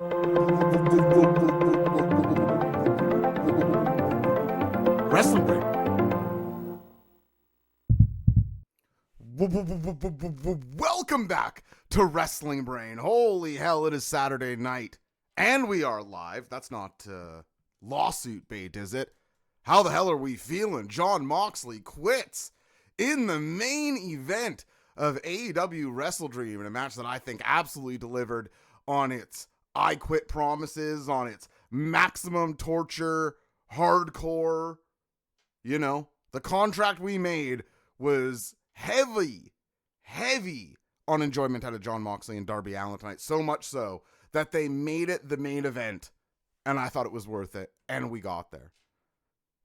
Wrestling Brain. Welcome back to Wrestling Brain. Holy hell, it is Saturday night. And we are live. That's not lawsuit bait, is it? How the hell are we feeling? Jon Moxley quits in the main event of AEW WrestleDream in a match that I think absolutely delivered on its I quit promises, on its maximum torture, hardcore. You know, the contract we made was heavy on enjoyment out of Jon Moxley and Darby Allin tonight. So much so that they made it the main event, and I thought it was worth it, and we got there.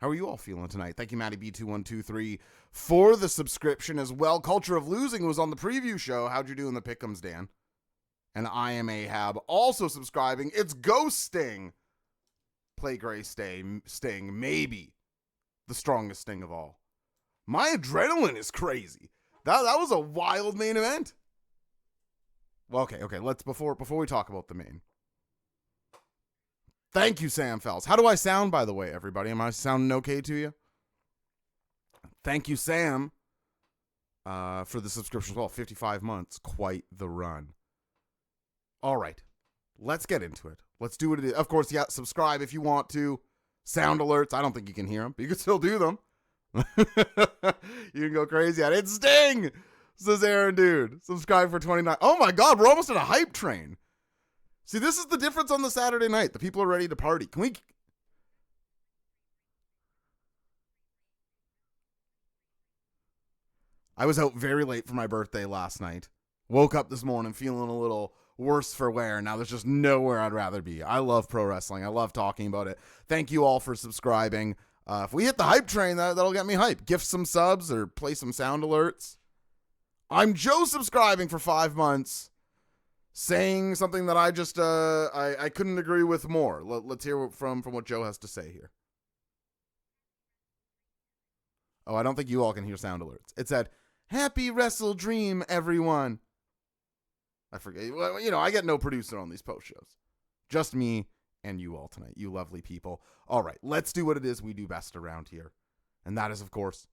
How are you all feeling tonight? Thank you, Matty B2123, for the subscription as well. Culture of Losing was on the preview show. How'd you do in the pick'ems, Dan? And I am Ahab, also subscribing. It's Ghost Sting. Play Gray Sting, maybe the strongest Sting of all. My adrenaline is crazy. That was a wild main event. Well, okay. Let's before we talk about the main. Thank you, Sam Fells. How do I sound, by the way, everybody? Am I sounding okay to you? Thank you, Sam, for the subscription as well. 55 months, quite the run. All right, let's get into it. Let's do what it is. Of course, yeah, subscribe if you want to. Sound alerts. I don't think you can hear them, but you can still do them. You can go crazy at it. It's Sting, says Aaron Dude. Subscribe for 29. Oh my God, we're almost at a hype train. See, this is the difference on the Saturday night. The people are ready to party. Can we? I was out very late for my birthday last night. Woke up this morning feeling a little worse for wear. Now there's just nowhere I'd rather be. I love pro wrestling. I love talking about it. Thank you all for subscribing. If we hit the hype train, that'll get me hype. Gift some subs or play some sound alerts. I'm Joe subscribing for 5 months, saying something that I just I couldn't agree with more. Let's hear from what Joe has to say here. Oh, I don't think you all can hear sound alerts. It said, "Happy WrestleDream, everyone." I forget. Well, you know, I get no producer on these post shows. Just me and you all tonight, you lovely people. All right, let's do what it is we do best around here. And that is, of course,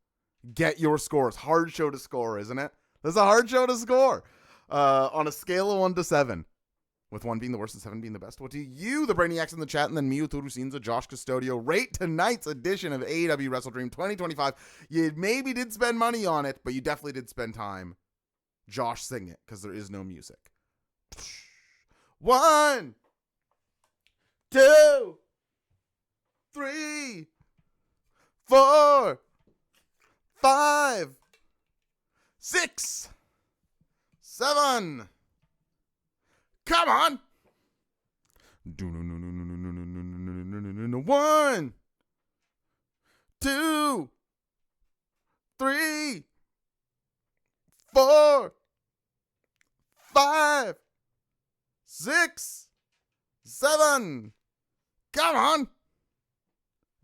get your scores. Hard show to score, isn't it? This is a hard show to score. On a scale of 1 to 7, with 1 being the worst and 7 being the best, what do you, the Brainiacs in the chat, and then me, Uturusinza, Josh Custodio, rate tonight's edition of AEW WrestleDream 2025? You maybe did spend money on it, but you definitely did spend time. Josh, sing it, because there is no music. 1, 2, 3, 4, 5, 6, 7. Come on. 1, 2, 3, 4, 5, 6, 7. Come on.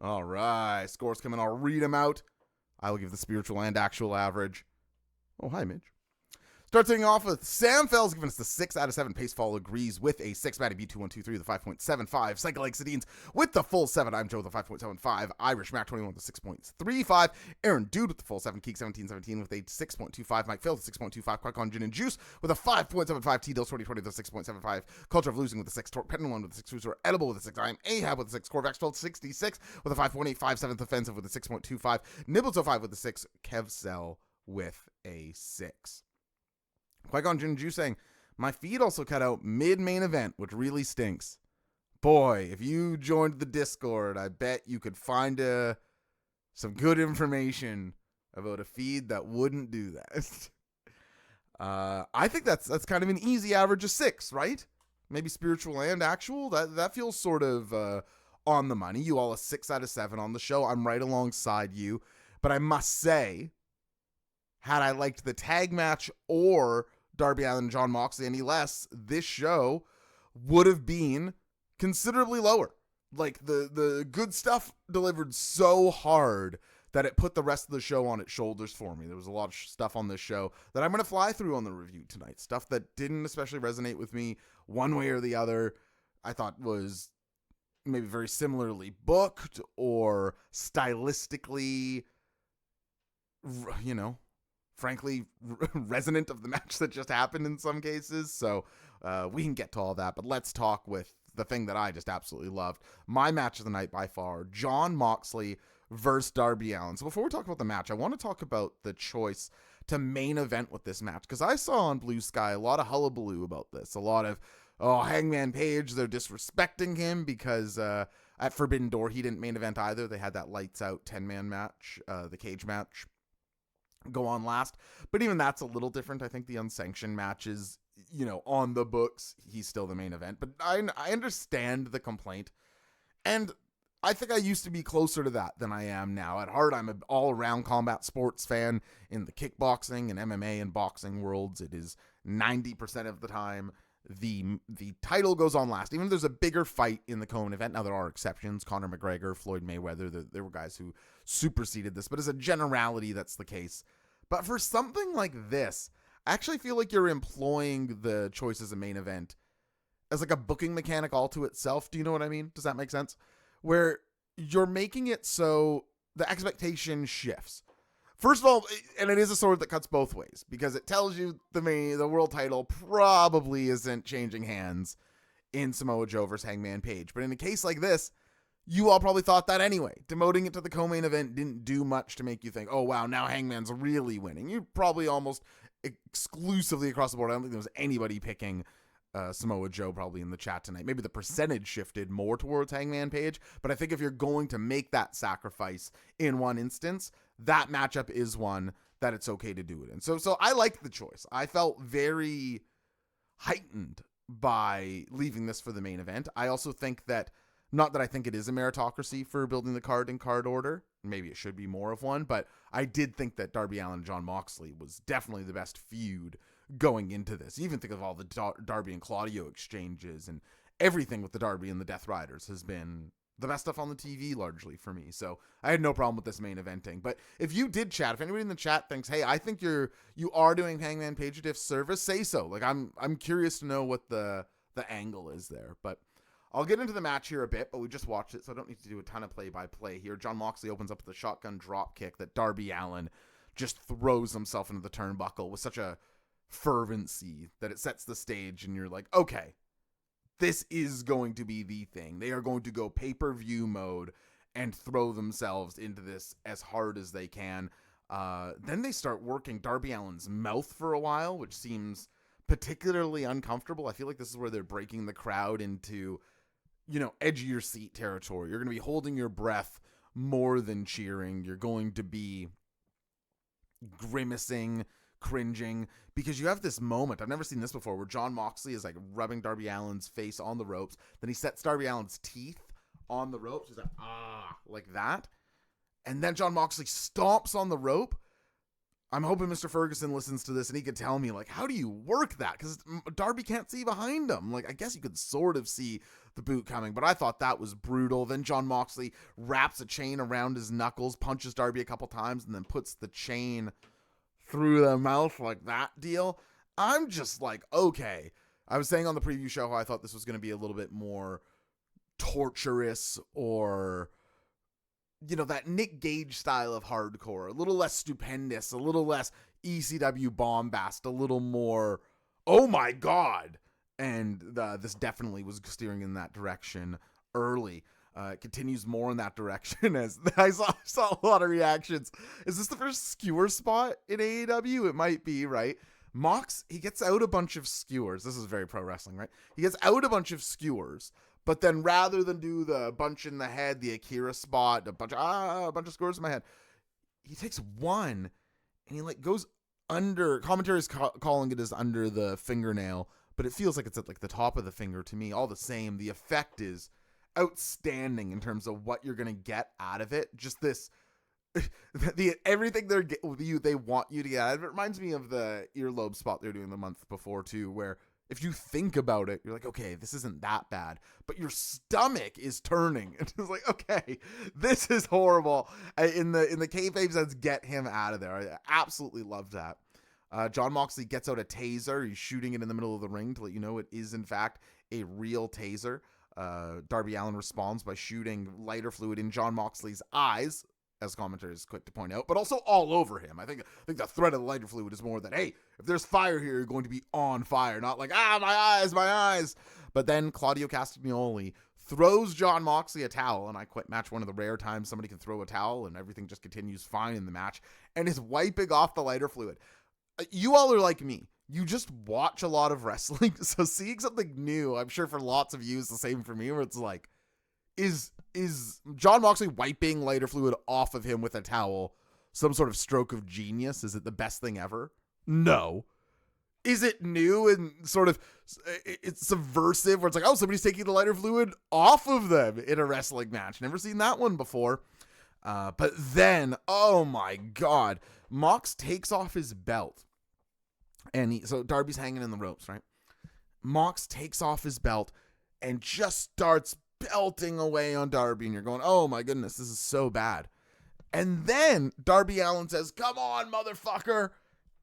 All right. Scores coming. I'll read them out. I will give the spiritual and actual average. Oh, hi, Midge. Starting off with Sam Fells giving us the 6 out of 7. Pacefall agrees with a 6. Matty B2123 the 5.75. Psycholeg Sedines with the full 7. I'm Joe with the 5.75. Irish Mac 21 with the 6.35. Aaron Dude with the full 7. Keek 1717 with a 6.25. Mike Phil with the 6.25. Qui-Con Gin and Juice with a 5.75. T-Dills 2020 with a 6.75. Culture of Losing with a 6. Torque Pendant 1 with a 6. Who's Edible with a 6. I am Ahab with a 6. Corvax 1266 with a 5.85. 7th Offensive with a 6.25. Nibbles 05 with a 6. Kev Cell with a 6. Qui-Gon Jinn Juice saying, my feed also cut out mid-main event, which really stinks. Boy, if you joined the Discord, I bet you could find some good information about a feed that wouldn't do that. I think that's kind of an easy average of 6, right? Maybe spiritual and actual. That feels sort of on the money. You all a 6 out of 7 on the show. I'm right alongside you. But I must say, had I liked the tag match or Darby Allin and Jon Moxley any less, this show would have been considerably lower. Like, the good stuff delivered so hard that it put the rest of the show on its shoulders for me. There was a lot of stuff on this show that I'm going to fly through on the review tonight. Stuff that didn't especially resonate with me one way or the other. I thought was maybe very similarly booked or stylistically, frankly, resonant of the match that just happened in some cases. So we can get to all that, but let's talk with the thing that I just absolutely loved. My match of the night by far, Jon Moxley versus Darby Allin. So before we talk about the match, I want to talk about the choice to main event with this match, because I saw on Blue Sky a lot of hullabaloo about this. A lot of, Hangman Page, they're disrespecting him because at Forbidden Door, he didn't main event either. They had that lights out 10-man match, the cage match, go on last. But even that's a little different. I think the unsanctioned matches, on the books, he's still the main event. But I understand the complaint. And I think I used to be closer to that than I am now. At heart, I'm an all-around combat sports fan. In the kickboxing and MMA and boxing worlds, it is 90% of the time the title goes on last. Even if there's a bigger fight in the co-main event, now there are exceptions. Conor McGregor, Floyd Mayweather, there were guys who superseded this. But as a generality, that's the case. But for something like this, I actually feel like you're employing the choice as a main event as like a booking mechanic all to itself. Do you know what I mean? Does that make sense? Where you're making it so the expectation shifts. First of all, and it is a sword that cuts both ways, because it tells you the world title probably isn't changing hands in Samoa Joe versus Hangman Page. But in a case like this, you all probably thought that anyway. Demoting it to the co-main event didn't do much to make you think, oh wow, now Hangman's really winning. You probably almost exclusively across the board, I don't think there was anybody picking Samoa Joe probably in the chat tonight. Maybe the percentage shifted more towards Hangman Page, but I think if you're going to make that sacrifice in one instance, that matchup is one that it's okay to do it in. So I liked the choice. I felt very heightened by leaving this for the main event. I also think that, not that I think it is a meritocracy for building the card in card order, maybe it should be more of one, but I did think that Darby Allin and Jon Moxley was definitely the best feud going into this. Even think of all the Darby and Claudio exchanges, and everything with the Darby and the Death Riders has been the best stuff on the TV largely for me. So I had no problem with this main eventing. But if you did chat, if anybody in the chat thinks, hey, I think you are doing Hangman Page a disservice, say so. Like I'm curious to know what the angle is there. But I'll get into the match here a bit, but we just watched it, so I don't need to do a ton of play-by-play here. Jon Moxley opens up with a shotgun drop kick that Darby Allin just throws himself into the turnbuckle with such a fervency that it sets the stage, and you're like, okay, this is going to be the thing. They are going to go pay-per-view mode and throw themselves into this as hard as they can. Then they start working Darby Allin's mouth for a while, which seems particularly uncomfortable. I feel like this is where they're breaking the crowd into, edge of your seat territory. You're going to be holding your breath more than cheering. You're going to be grimacing, cringing, because you have this moment, I've never seen this before, where Jon Moxley is like rubbing Darby Allin's face on the ropes. Then he sets Darby Allin's teeth on the ropes. He's like that. And then Jon Moxley stomps on the rope. I'm hoping Mr. Ferguson listens to this and he could tell me, like, how do you work that? Because Darby can't see behind him. Like, I guess you could sort of see the boot coming, but I thought that was brutal. Then Jon Moxley wraps a chain around his knuckles, punches Darby a couple times, and then puts the chain through the mouth like that deal. I'm just like, okay. I was saying on the preview show how I thought this was going to be a little bit more torturous, or that Nick Gage style of hardcore, a little less stupendous, a little less ECW bombast, a little more, oh my God. And this definitely was steering in that direction early. It continues more in that direction as I saw a lot of reactions. Is this the first skewer spot in AEW? It might be, right? Mox, he gets out a bunch of skewers. This is very pro wrestling, right? He gets out a bunch of skewers, but then rather than do the bunch in the head, the Akira spot, a bunch of skewers in my head, he takes one and he goes under. Commentary is calling it as under the fingernail, but it feels like it's at the top of the finger to me. All the same, the effect is outstanding in terms of what you're gonna get out of it. Just this, everything they want you to get out of it. It reminds me of the earlobe spot they were doing the month before too, where if you think about it, you're like, okay, this isn't that bad, but your stomach is turning. It's like, okay, this is horrible. In the kayfabe sense, get him out of there. I absolutely love that. John Moxley gets out a taser. He's shooting it in the middle of the ring to let you know it is, in fact, a real taser. Darby Allin responds by shooting lighter fluid in John Moxley's eyes, as commentators is quick to point out, but also all over him. I think the threat of the lighter fluid is more that, hey, if there's fire here, you're going to be on fire, not like, my eyes. But then Claudio Castagnoli throws John Moxley a towel, and I quit match, one of the rare times somebody can throw a towel and everything just continues fine in the match, and is wiping off the lighter fluid. You all are like me. You just watch a lot of wrestling, so seeing something new, I'm sure for lots of you is the same for me, where it's like, is John Moxley wiping lighter fluid off of him with a towel some sort of stroke of genius? Is it the best thing ever? No. Is it new and sort of, it's subversive, where it's like, oh, somebody's taking the lighter fluid off of them in a wrestling match? Never seen that one before. But then, oh my God, Mox takes off his belt. And so Darby's hanging in the ropes, right? Mox takes off his belt and just starts belting away on Darby. And you're going, oh my goodness, this is so bad. And then Darby Allin says, come on, motherfucker.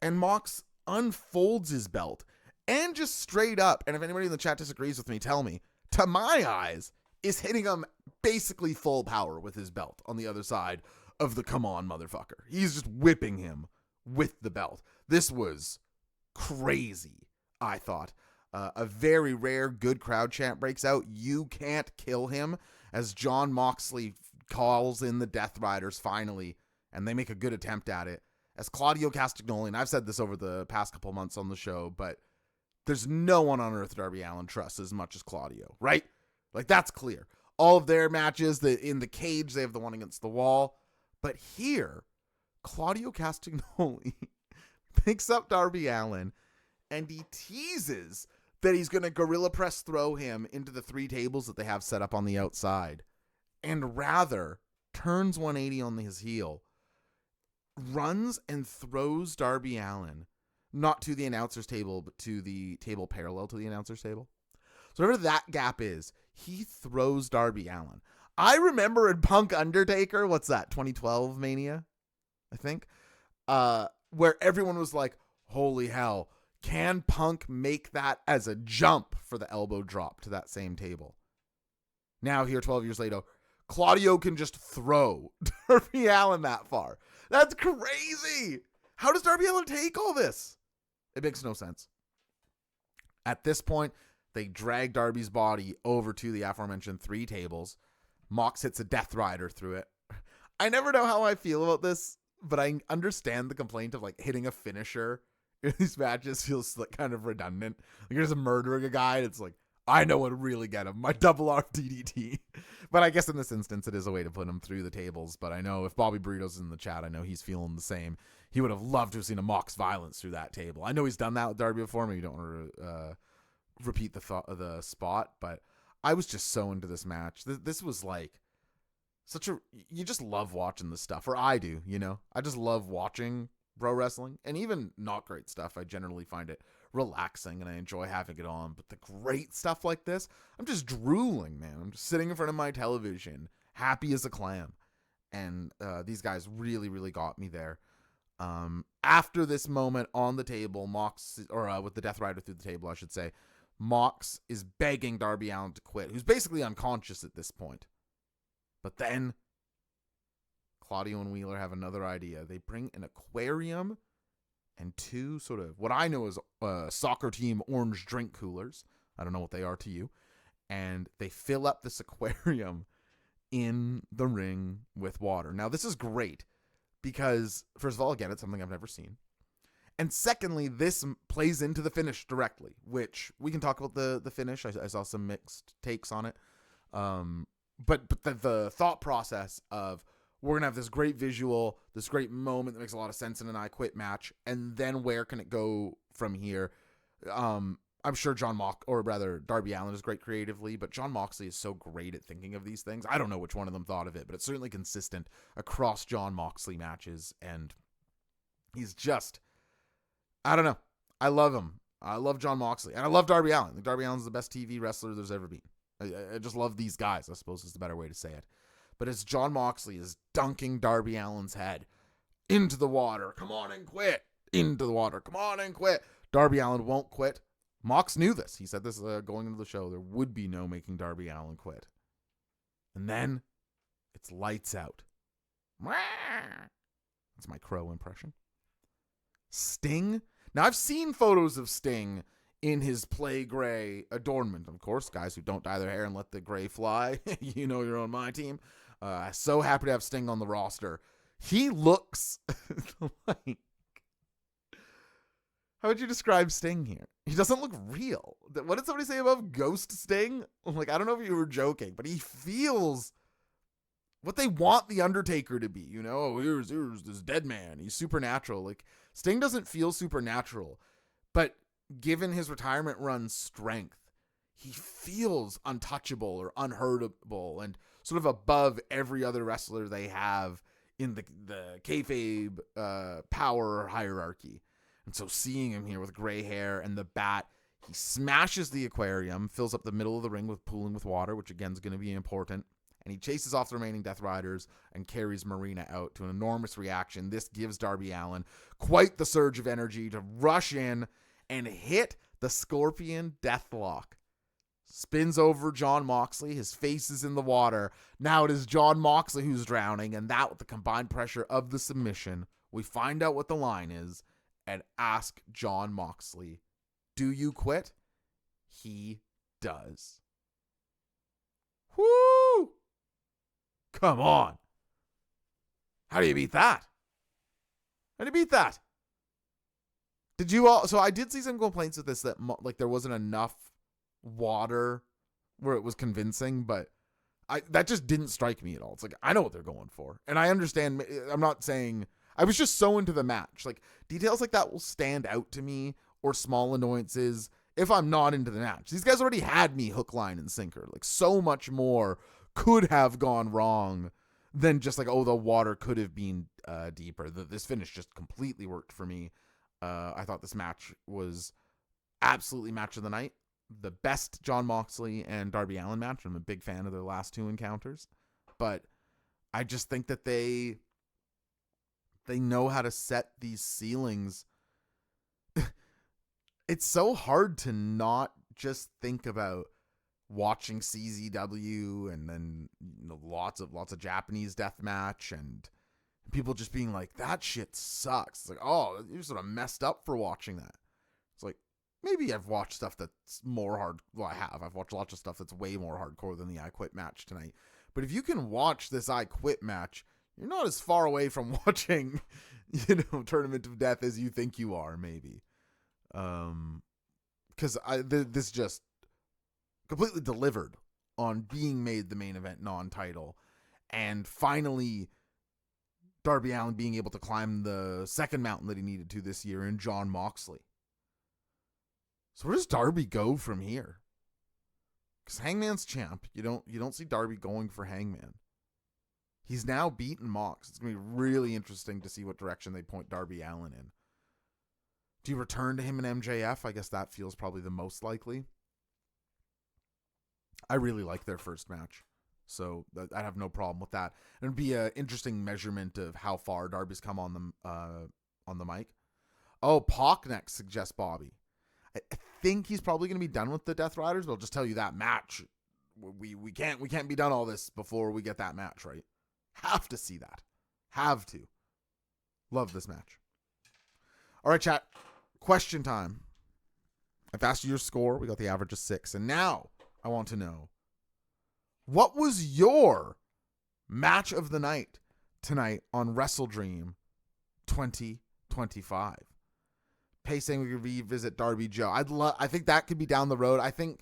And Mox unfolds his belt and just straight up, and if anybody in the chat disagrees with me, tell me, to my eyes, is hitting him basically full power with his belt on the other side of the come on, motherfucker. He's just whipping him with the belt. This was crazy, I thought. A very rare good crowd chant breaks out. You can't kill him, as John Moxley calls in the Death Riders finally, and they make a good attempt at it. As Claudio Castagnoli, and I've said this over the past couple months on the show, but there's no one on earth Darby Allin trusts as much as Claudio, right? Like, that's clear. All of their matches, in the cage, they have the one against the wall. But here, Claudio Castagnoli picks up Darby Allin, and he teases that he's going to gorilla press throw him into the 3 tables that they have set up on the outside, and rather turns 180 on his heel, runs and throws Darby Allin, not to the announcer's table, but to the table parallel to the announcer's table. So whatever that gap is, he throws Darby Allin. I remember in Punk Undertaker, what's that, 2012 Mania, I think, where everyone was like, holy hell, can Punk make that as a jump for the elbow drop to that same table? Now here, 12 years later, Claudio can just throw Darby Allin that far. That's crazy. How does Darby Allin take all this? It makes no sense. At this point, they drag Darby's body over to the aforementioned 3 tables. Mox hits a Death Rider through it. I never know how I feel about this, but I understand the complaint of like hitting a finisher in these matches feels like kind of redundant. Like you're just murdering a guy, and it's like, I know what to really get him, my double arm DDT. But I guess in this instance, it is a way to put him through the tables. But I know if Bobby Burrito's in the chat, I know he's feeling the same. He would have loved to have seen a Mox violence through that table. I know he's done that with Darby before. Maybe you don't want to repeat the spot, but I was just so into this match. This was like you just love watching this stuff, or I do, you know? I just love watching pro wrestling, and even not great stuff. I generally find it relaxing and I enjoy having it on, but the great stuff like this, I'm just drooling, man. I'm just sitting in front of my television, happy as a clam. And these guys really, really got me there. After this moment on the table, Mox, or with the Death Rider through the table, I should say, Mox is begging Darby Allin to quit, who's basically unconscious at this point. But then Claudio and Wheeler have another idea. They bring an aquarium and 2 sort of what I know as soccer team orange drink coolers. I don't know what they are to you. And they fill up this aquarium in the ring with water. Now, this is great because, first of all, again, it's something I've never seen. And secondly, this plays into the finish directly, which we can talk about the finish. I saw some mixed takes on it. But the thought process of, we're going to have this great visual, this great moment that makes a lot of sense in an I Quit match, and then where can it go from here? I'm sure Darby Allin is great creatively, but John Moxley is so great at thinking of these things. I don't know which one of them thought of it, but it's certainly consistent across John Moxley matches, and he's just, I don't know. I love him. I love John Moxley, and I love Darby Allin. I think Darby Allin's the best TV wrestler there's ever been. I just love these guys, I suppose is the better way to say it. But as John Moxley is dunking Darby Allin's head into the water, come on and quit, into the water. Come on and quit. Darby Allin won't quit. Mox knew this. He said this going into the show. There would be no making Darby Allin quit. And then it's lights out. That's my crow impression. Sting. Now, I've seen photos of Sting in his play gray adornment. Of course, guys who don't dye their hair and let the gray fly. You know you're on my team. So happy to have Sting on the roster. He looks like... How would you describe Sting here? He doesn't look real. What did somebody say about Ghost Sting? Like, I don't know if you were joking, but he feels what they want the Undertaker to be. You know, oh, here's this dead man. He's supernatural. Like, Sting doesn't feel supernatural, but given his retirement run strength, he feels untouchable or unhurtable and sort of above every other wrestler they have in the kayfabe power hierarchy. And so seeing him here with gray hair and the bat, he smashes the aquarium, fills up the middle of the ring with pooling with water, which again is going to be important. And he chases off the remaining Death Riders and carries Marina out to an enormous reaction. This gives Darby Allin quite the surge of energy to rush in and hit the Scorpion Deathlock. Spins over Jon Moxley. His face is in the water. Now it is Jon Moxley who's drowning. And that with the combined pressure of the submission, we find out what the line is and ask Jon Moxley, do you quit? He does. Whoo! Come on. How do you beat that? How do you beat that? Did you all... So I did see some complaints with this that like there wasn't enough water where it was convincing, but that just didn't strike me at all. It's like, I know what they're going for. And I understand. I'm not saying... I was just so into the match. Like, details like that will stand out to me, or small annoyances, if I'm not into the match. These guys already had me hook, line, and sinker. Like, so much more could have gone wrong than just like, oh, the water could have been deeper. This finish just completely worked for me. I thought this match was absolutely match of the night. The best Jon Moxley and Darby Allin match. I'm a big fan of their last two encounters. But I just think that they know how to set these ceilings. It's so hard to not just think about watching CZW and then lots of Japanese death match and people just being like, that shit sucks. It's like, oh, you're sort of messed up for watching that. It's like, maybe I've watched stuff that's more hard. Well, I have. I've watched lots of stuff that's way more hardcore than the I Quit match tonight. But if you can watch this I Quit match, you're not as far away from watching, Tournament of Death as you think you are, maybe. Because this just completely delivered on being made the main event non-title, and finally Darby Allin being able to climb the second mountain that he needed to this year in Jon Moxley. So where does Darby go from here? Because Hangman's champ. You don't see Darby going for Hangman. He's now beaten Mox. It's going to be really interesting to see what direction they point Darby Allin in. Do you return to him in MJF? I guess that feels probably the most likely. I really like their first match, so I have no problem with that. And it'd be an interesting measurement of how far Darby's come on the mic. Oh, Pac next, suggests Bobby. I think he's probably going to be done with the Death Riders, but I'll just tell you that match. We can't be done all this before we get that match, right? Have to see that. Have to. Love this match. All right, chat. Question time. I've asked you your score. We got the average of 6. And now I want to know, what was your match of the night tonight on WrestleDream 2025? Pay saying we could revisit Darby Joe. I think that could be down the road. I think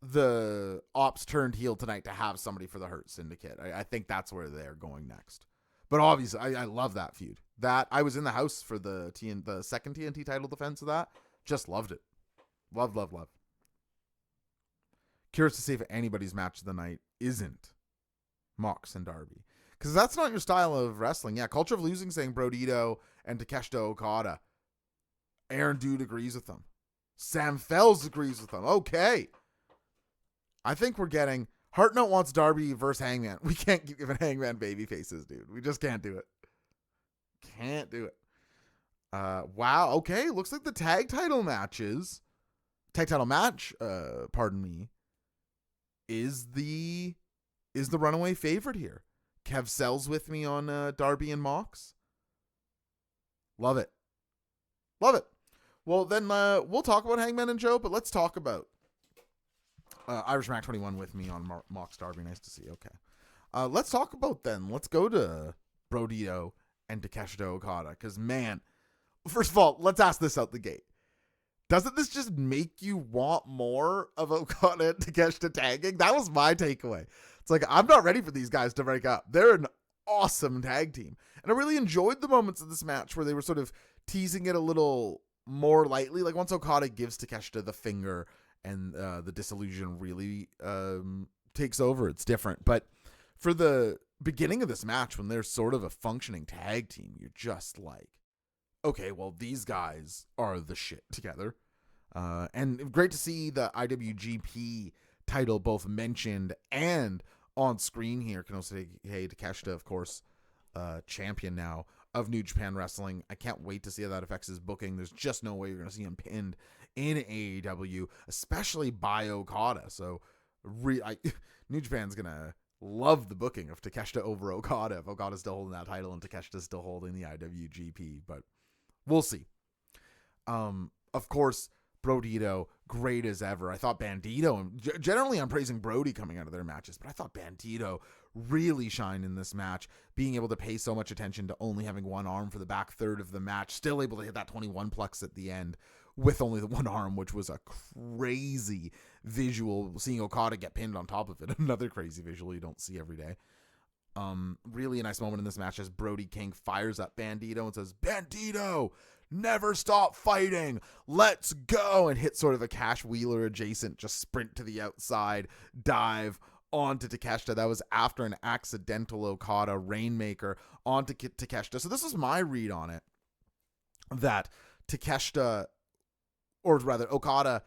the Ops turned heel tonight to have somebody for the Hurt Syndicate. I think that's where they're going next. But obviously, I love that feud. That I was in the house for the second TNT title defense of that. Just loved it. Love. Curious to see if anybody's match of the night isn't Mox and Darby. Because that's not your style of wrestling. Yeah, Culture of Losing saying Brodito and Takeshita Okada. Aaron Dude agrees with them. Sam Fells agrees with them. Okay. I think we're getting... Hartnell wants Darby versus Hangman. We can't keep giving Hangman baby faces, dude. We just can't do it. Can't do it. Wow. Okay. Looks like the tag title match, pardon me, is the runaway favorite here. Kev Sells with me on Darby and Mox. Love it. Love it. Well, then we'll talk about Hangman and Joe, but let's talk about Irish Mac 21 with me on Mox Darby. Nice to see you. Okay. Let's talk about then. Let's go to Brodito and Takeshita Okada. Because, man, first of all, let's ask this out the gate. Doesn't this just make you want more of Okada and Takeshita tagging? That was my takeaway. It's like, I'm not ready for these guys to break up. They're an awesome tag team. And I really enjoyed the moments of this match where they were sort of teasing it a little more lightly. Like once Okada gives Takeshita the finger and the disillusion really takes over, it's different. But for the beginning of this match, when they're sort of a functioning tag team, you're just like, okay, well, these guys are the shit together. And great to see the IWGP title both mentioned and on screen here. Konosuke Takeshita, of course, champion now of New Japan Wrestling. I can't wait to see how that affects his booking. There's just no way you're going to see him pinned in AEW, especially by Okada. So New Japan's going to love the booking of Takeshita over Okada if Okada's still holding that title and Takeshita's still holding the IWGP. But we'll see. Of course, Brodito, great as ever. I thought Bandito, and generally I'm praising Brody coming out of their matches, but I thought Bandito really shined in this match, being able to pay so much attention to only having one arm for the back third of the match, still able to hit that 21 plex at the end with only the one arm, which was a crazy visual, seeing Okada get pinned on top of it. Another crazy visual you don't see every day. Really a nice moment in this match as Brody King fires up Bandito and says, "Bandito, never stop fighting. Let's go." And hit sort of a Cash Wheeler adjacent, just sprint to the outside, dive onto Takeshita. That was after an accidental Okada Rainmaker onto Takeshita. So this is my read on it, that Takeshita, or rather Okada,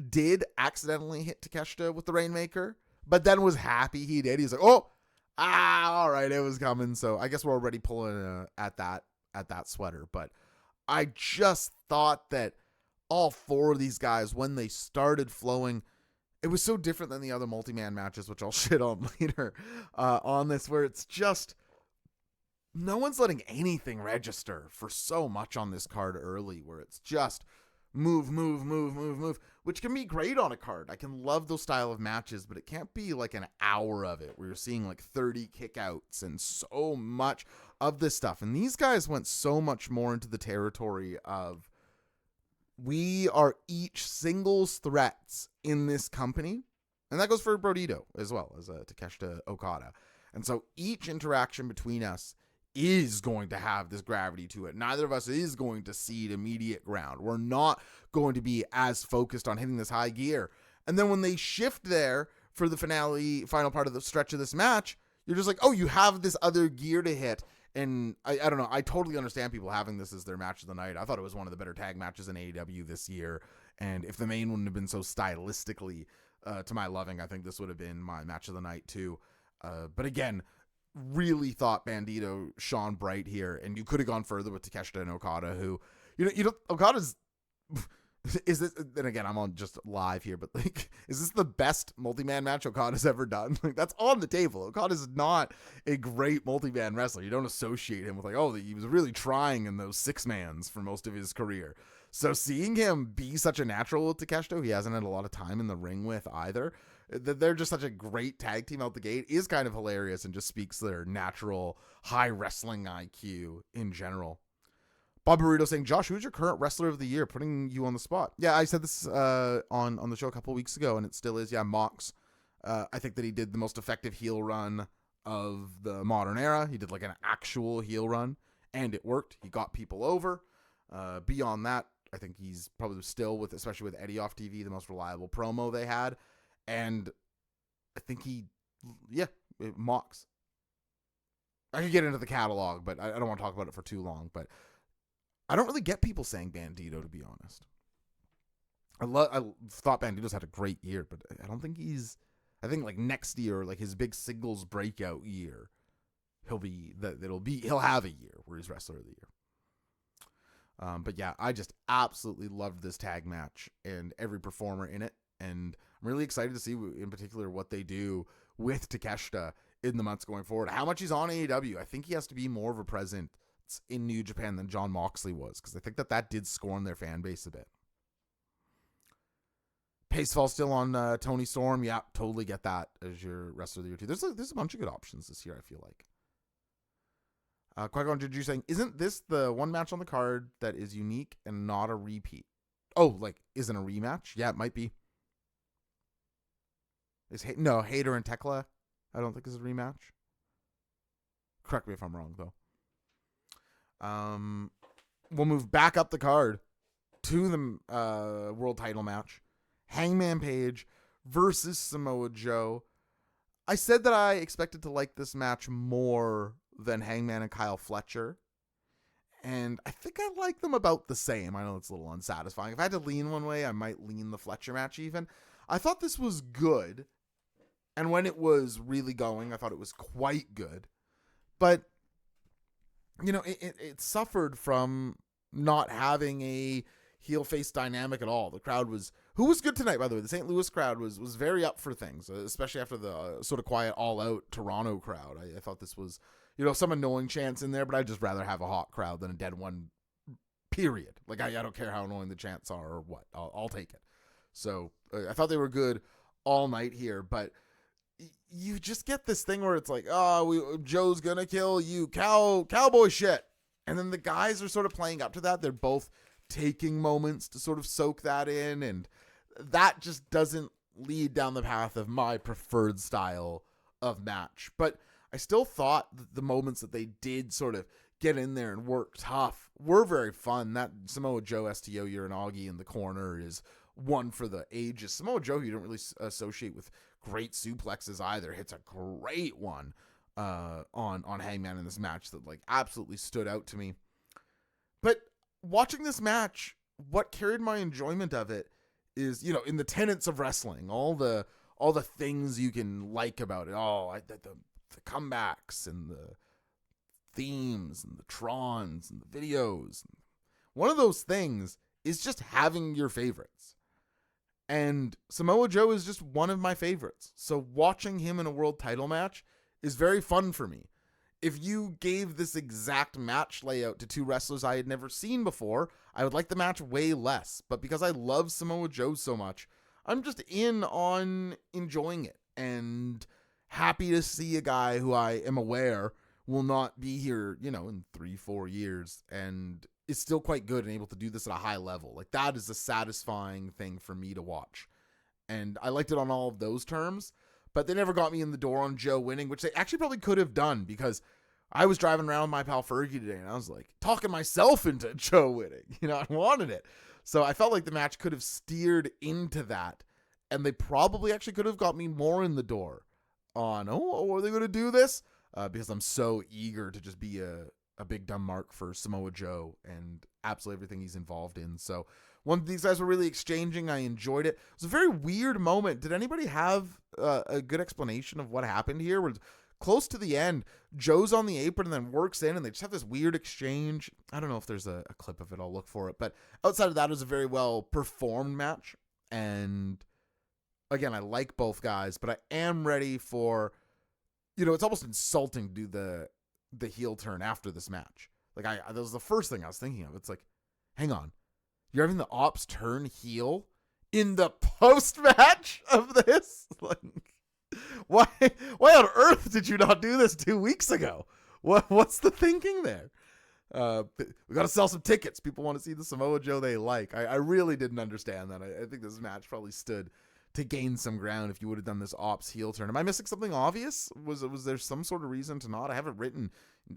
did accidentally hit Takeshita with the Rainmaker, but then was happy he did. He's like, oh, all right, it was coming. So I guess we're already pulling at that sweater. But I just thought that all four of these guys, when they started flowing, it was so different than the other multi-man matches, which I'll shit on later on this, where it's just no one's letting anything register for so much on this card early, where it's just move, which can be great on a card. I can love those style of matches, but it can't be like an hour of it where you're seeing like 30 kickouts and so much of this stuff. And these guys went so much more into the territory of, we are each singles threats in this company. And that goes for Brodito as well as Takeshita Okada. And so each interaction between us is going to have this gravity to it. Neither of us is going to cede immediate ground. We're not going to be as focused on hitting this high gear. And then when they shift there for the final part of the stretch of this match, you're just like, oh, you have this other gear to hit. And I don't know. I totally understand people having this as their match of the night. I thought it was one of the better tag matches in AEW this year. And if the main wouldn't have been so stylistically to my loving, I think this would have been my match of the night too. But again, really thought Bandito shone bright here, and you could have gone further with Takeshita and Okada, who, Okada's, is this, and again, I'm on just live here, but like, is this the best multi-man match Okada's ever done? Like, that's on the table. Okada's not a great multi-man wrestler. You don't associate him with like, oh, he was really trying in those 6-mans for most of his career. So seeing him be such a natural with Takeshita, who he hasn't had a lot of time in the ring with either, they're just such a great tag team out the gate, is kind of hilarious and just speaks their natural high wrestling IQ in general. Bob Burrito saying, Josh, who's your current wrestler of the year? Putting you on the spot. Yeah, I said this on the show a couple weeks ago, and it still is. Yeah, Mox. I think that he did the most effective heel run of the modern era. He did like an actual heel run, and it worked. He got people over. Beyond that, I think he's probably still, especially with Eddie off TV, the most reliable promo they had. And I think Mox. I could get into the catalog, but I don't want to talk about it for too long. But I don't really get people saying Bandito, to be honest. I thought Bandito's had a great year, but I don't think I think like next year, like his big singles breakout year, he'll have a year where he's wrestler of the year. But yeah, I just absolutely loved this tag match and every performer in it. And I'm really excited to see in particular what they do with Takeshita in the months going forward. How much he's on AEW. I think he has to be more of a presence in New Japan than Jon Moxley was, because I think that did scorn their fan base a bit. Pacefall still on Tony Storm. Yeah, totally get that as your wrestler of the year too. There's a bunch of good options this year, I feel like. Qui-Gon Jinn saying, isn't this the one match on the card that is unique and not a repeat? Oh, like, isn't a rematch? Yeah, it might be. No, Hayter and Tekla, I don't think is a rematch. Correct me if I'm wrong, though. We'll move back up the card to the world title match. Hangman Page versus Samoa Joe. I said that I expected to like this match more than Hangman and Kyle Fletcher. And I think I like them about the same. I know it's a little unsatisfying. If I had to lean one way, I might lean the Fletcher match even. I thought this was good. And when it was really going, I thought it was quite good. But, you know, it suffered from not having a heel face dynamic at all. The crowd who was good tonight, by the way. The St. Louis crowd was very up for things, especially after the sort of quiet all out Toronto crowd. I thought this was, you know, some annoying chants in there, but I'd just rather have a hot crowd than a dead one, period. Like, I don't care how annoying the chants are or what. I'll take it. So I thought they were good all night here, but you just get this thing where it's like, Joe's gonna kill you, cowboy shit. And then the guys are sort of playing up to that. They're both taking moments to sort of soak that in, and that just doesn't lead down the path of my preferred style of match. But I still thought that the moments that they did sort of get in there and work tough were very fun. That Samoa Joe STO Uranagi in the corner is one for the ages. Samoa Joe, you don't really associate with great suplexes either, hits a great one on Hangman in this match that like absolutely stood out to me. But watching this match, what carried my enjoyment of it is, you know, in the tenets of wrestling, all the things you can like about it. The comebacks and the themes and the trons and the videos. One of those things is just having your favorites. And Samoa Joe is just one of my favorites. So watching him in a world title match is very fun for me. If you gave this exact match layout to two wrestlers I had never seen before, I would like the match way less. But because I love Samoa Joe so much, I'm just in on enjoying it and happy to see a guy who I am aware will not be here, you know, in 3-4 years and is still quite good and able to do this at a high level. Like, that is a satisfying thing for me to watch. And I liked it on all of those terms, but they never got me in the door on Joe winning, which they actually probably could have done, because I was driving around with my pal Fergie today and I was like talking myself into Joe winning. You know, I wanted it. So I felt like the match could have steered into that, and they probably actually could have got me more in the door on, are they going to do this? Because I'm so eager to just be a big dumb mark for Samoa Joe and absolutely everything he's involved in. So one of these guys were really exchanging. I enjoyed it. It was a very weird moment. Did anybody have a good explanation of what happened here? Where close to the end, Joe's on the apron and then works in, and they just have this weird exchange. I don't know if there's a clip of it. I'll look for it. But outside of that, it was a very well performed match. And again, I like both guys, but I am ready for, you know, it's almost insulting to do the heel turn after this match. Like, that was the first thing I was thinking of. It's like, hang on, you're having the Ops turn heel in the post match of this? Like, why on earth did you not do this 2 weeks ago? What's the thinking there? We got to sell some tickets. People want to see the Samoa Joe they like. I really didn't understand that. I think this match probably stood to gain some ground if you would have done this Ops heel turn. Am I missing something obvious? Was there some sort of reason to not? I have it written,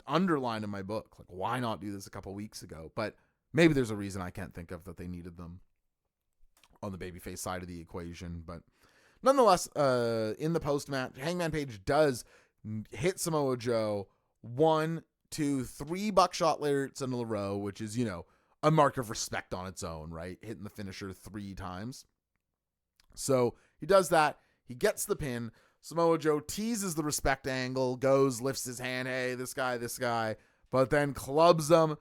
underlined in my book. Like, why not do this a couple weeks ago? But maybe there's a reason I can't think of that they needed them on the babyface side of the equation. But nonetheless, in the post-match, Hangman Page does hit Samoa Joe 1, 2, 3 buckshot lyrics in a row, which is, you know, a mark of respect on its own, right? Hitting the finisher 3 times. So he does that. He gets the pin. Samoa Joe teases the respect angle, goes, lifts his hand. Hey, this guy, but then clubs him.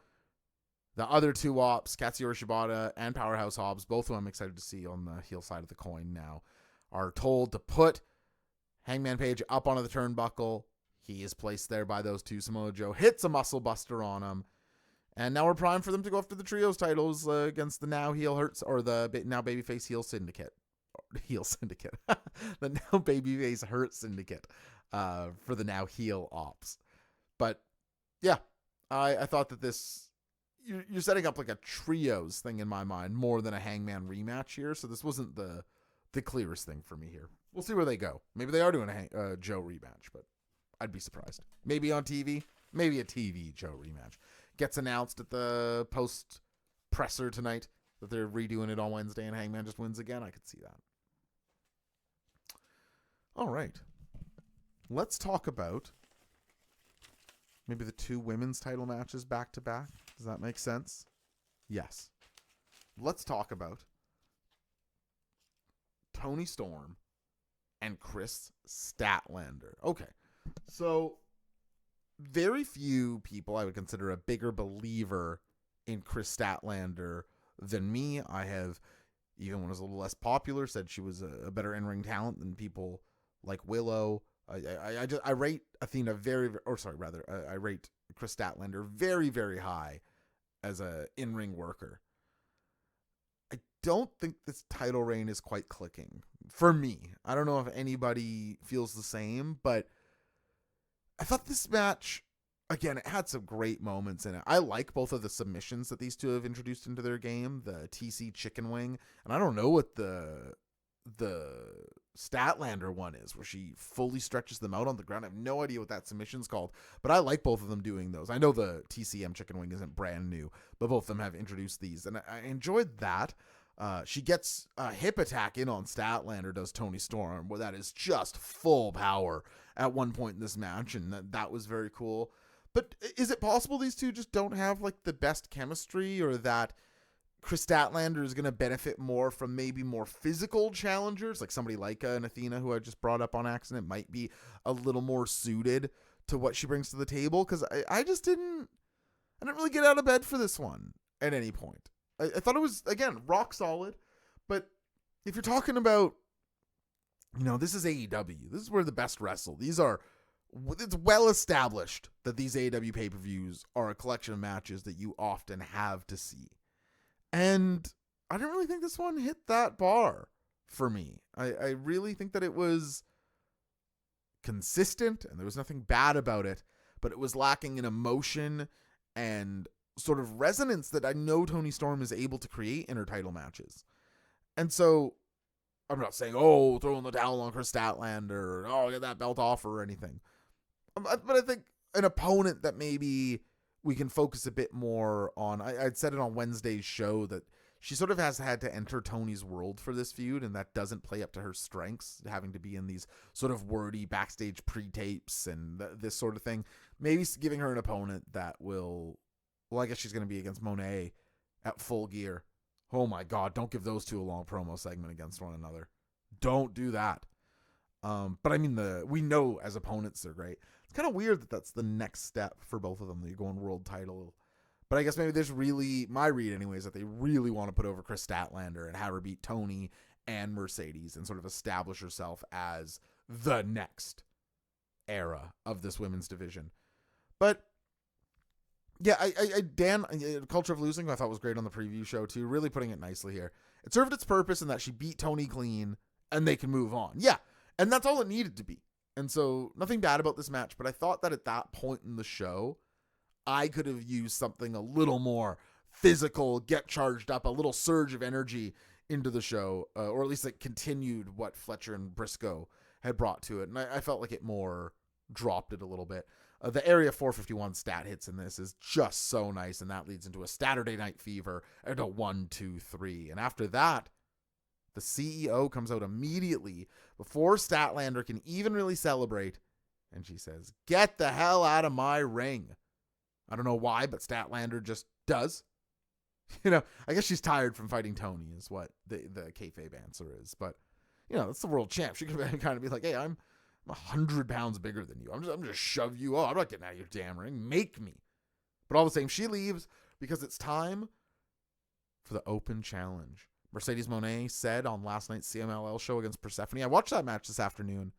The other two ops, Katsuyori Shibata and Powerhouse Hobbs, both of them I'm excited to see on the heel side of the coin now, are told to put Hangman Page up onto the turnbuckle. He is placed there by those two. Samoa Joe hits a muscle buster on him. And now we're primed for them to go after the trios titles against the now heel hurts, or the now babyface heel syndicate. Heel syndicate. The now babyface hurt syndicate for the now heel ops. But yeah, I thought that this, you're setting up like a trios thing in my mind more than a Hangman rematch here. So this wasn't the clearest thing for me here. We'll see where they go. Maybe they are doing a Joe rematch, but I'd be surprised. Maybe on TV. Maybe a TV Joe rematch. Gets announced at the post presser tonight that they're redoing it on Wednesday and Hangman just wins again. I could see that. All right. Let's talk about maybe the two women's title matches back to back. Does that make sense? Yes. Let's talk about Toni Storm and Chris Statlander. Okay. So very few people I would consider a bigger believer in Chris Statlander than me. I have, even when I was a little less popular, said she was a better in-ring talent than people like Willow. I rate Athena I rate Chris Statlander very, very high as a in-ring worker. I don't think this title reign is quite clicking for me. I don't know if anybody feels the same, but I thought this match, again, it had some great moments in it. I like both of the submissions that these two have introduced into their game, the TC chicken wing, and I don't know what the Statlander one is, where she fully stretches them out on the ground. I have no idea what that submission's called, but I like both of them doing those. I know the TCM chicken wing isn't brand new, but both of them have introduced these, and I enjoyed that. She gets a hip attack in on Statlander, does Toni Storm, where that is just full power at one point in this match, and that was very cool. But is it possible these two just don't have like the best chemistry, or that Chris Statlander is going to benefit more from maybe more physical challengers, like somebody like an Athena, who I just brought up on accident, might be a little more suited to what she brings to the table? Because I didn't really get out of bed for this one at any point. I thought it was, again, rock solid, but if you're talking about, this is AEW. This is where the best wrestle. It's well established that these AEW pay-per-views are a collection of matches that you often have to see. And I don't really think this one hit that bar for me. I really think that it was consistent and there was nothing bad about it, but it was lacking in emotion and sort of resonance that I know Toni Storm is able to create in her title matches. And so I'm not saying, throw in the towel on Chris Statlander, or, get that belt off or anything. But I think an opponent that maybe we can focus a bit more on. I'd said it on Wednesday's show that she sort of has had to enter Tony's world for this feud, and that doesn't play up to her strengths, having to be in these sort of wordy backstage pre-tapes and this sort of thing. Maybe giving her an opponent that will, I guess she's going to be against Monet at Full Gear. Oh my God, don't give those two a long promo segment against one another. Don't do that. But I mean, we know as opponents they're great. It's kind of weird that that's the next step for both of them. They go on world title. But I guess maybe there's really, my read anyways, that they really want to put over Chris Statlander and have her beat Toni and Mercedes and sort of establish herself as the next era of this women's division. But yeah, Dan, Culture of Losing, I thought was great on the preview show too, really putting it nicely here. It served its purpose in that she beat Toni clean and they can move on. Yeah, and that's all it needed to be. And so nothing bad about this match, but I thought that at that point in the show, I could have used something a little more physical, get charged up, a little surge of energy into the show, or at least it continued what Fletcher and Briscoe had brought to it. And I felt like it more dropped it a little bit. The Area 451 stat hits in this is just so nice, and that leads into a Saturday Night Fever and a 1, 2, 3. And after that, the CEO comes out immediately before Statlander can even really celebrate, and she says, "Get the hell out of my ring." I don't know why, but Statlander just does. I guess she's tired from fighting Toni is what the kayfabe answer is. But, that's the world champ. She could kind of be like, hey, I'm 100 pounds bigger than you. I'm just shove you. I'm not getting out of your damn ring. Make me. But all the same, she leaves. because it's time for the Open Challenge. Mercedes Moné said on last night's CMLL show against Persephone. I watched that match this afternoon.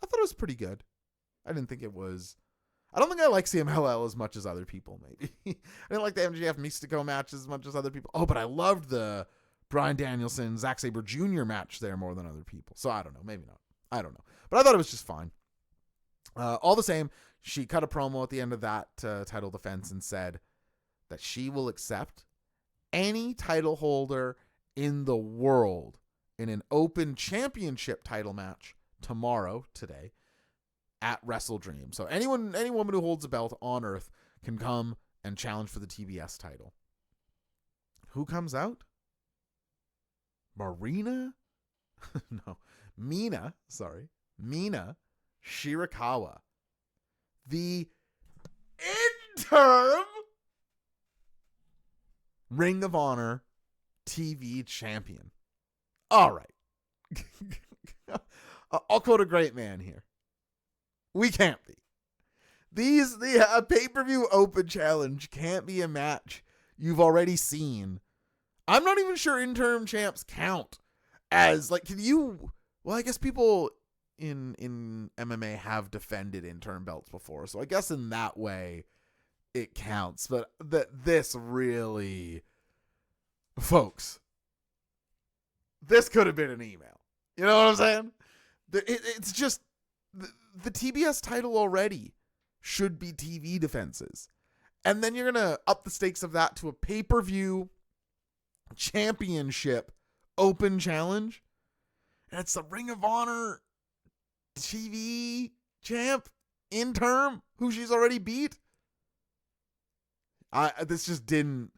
I thought it was pretty good. I don't think I like CMLL as much as other people, maybe. I didn't like the MJF Mystico match as much as other people. Oh, but I loved the Bryan Danielson, Zack Sabre Jr. match there more than other people. So I don't know. Maybe not. I don't know. But I thought it was just fine. All the same, she cut a promo at the end of that title defense and said that she will accept any title holder in the world in an Open Championship title match today, at WrestleDream. So any woman who holds a belt on Earth can come and challenge for the TBS title. Who comes out? Mina Shirakawa, the interim Ring of Honor TV champion. All right. I'll quote a great man here. We can't be. The pay-per-view Open Challenge can't be a match you've already seen. I'm not even sure interim champs count as, like, well, I guess people in MMA have defended interim belts before, so I guess in that way it counts. But this really, folks, this could have been an email. You know what I'm saying? It's just the TBS title already should be TV defenses. And then you're going to up the stakes of that to a pay-per-view championship Open Challenge. And it's the Ring of Honor TV champ interim who she's already beat. This just didn't.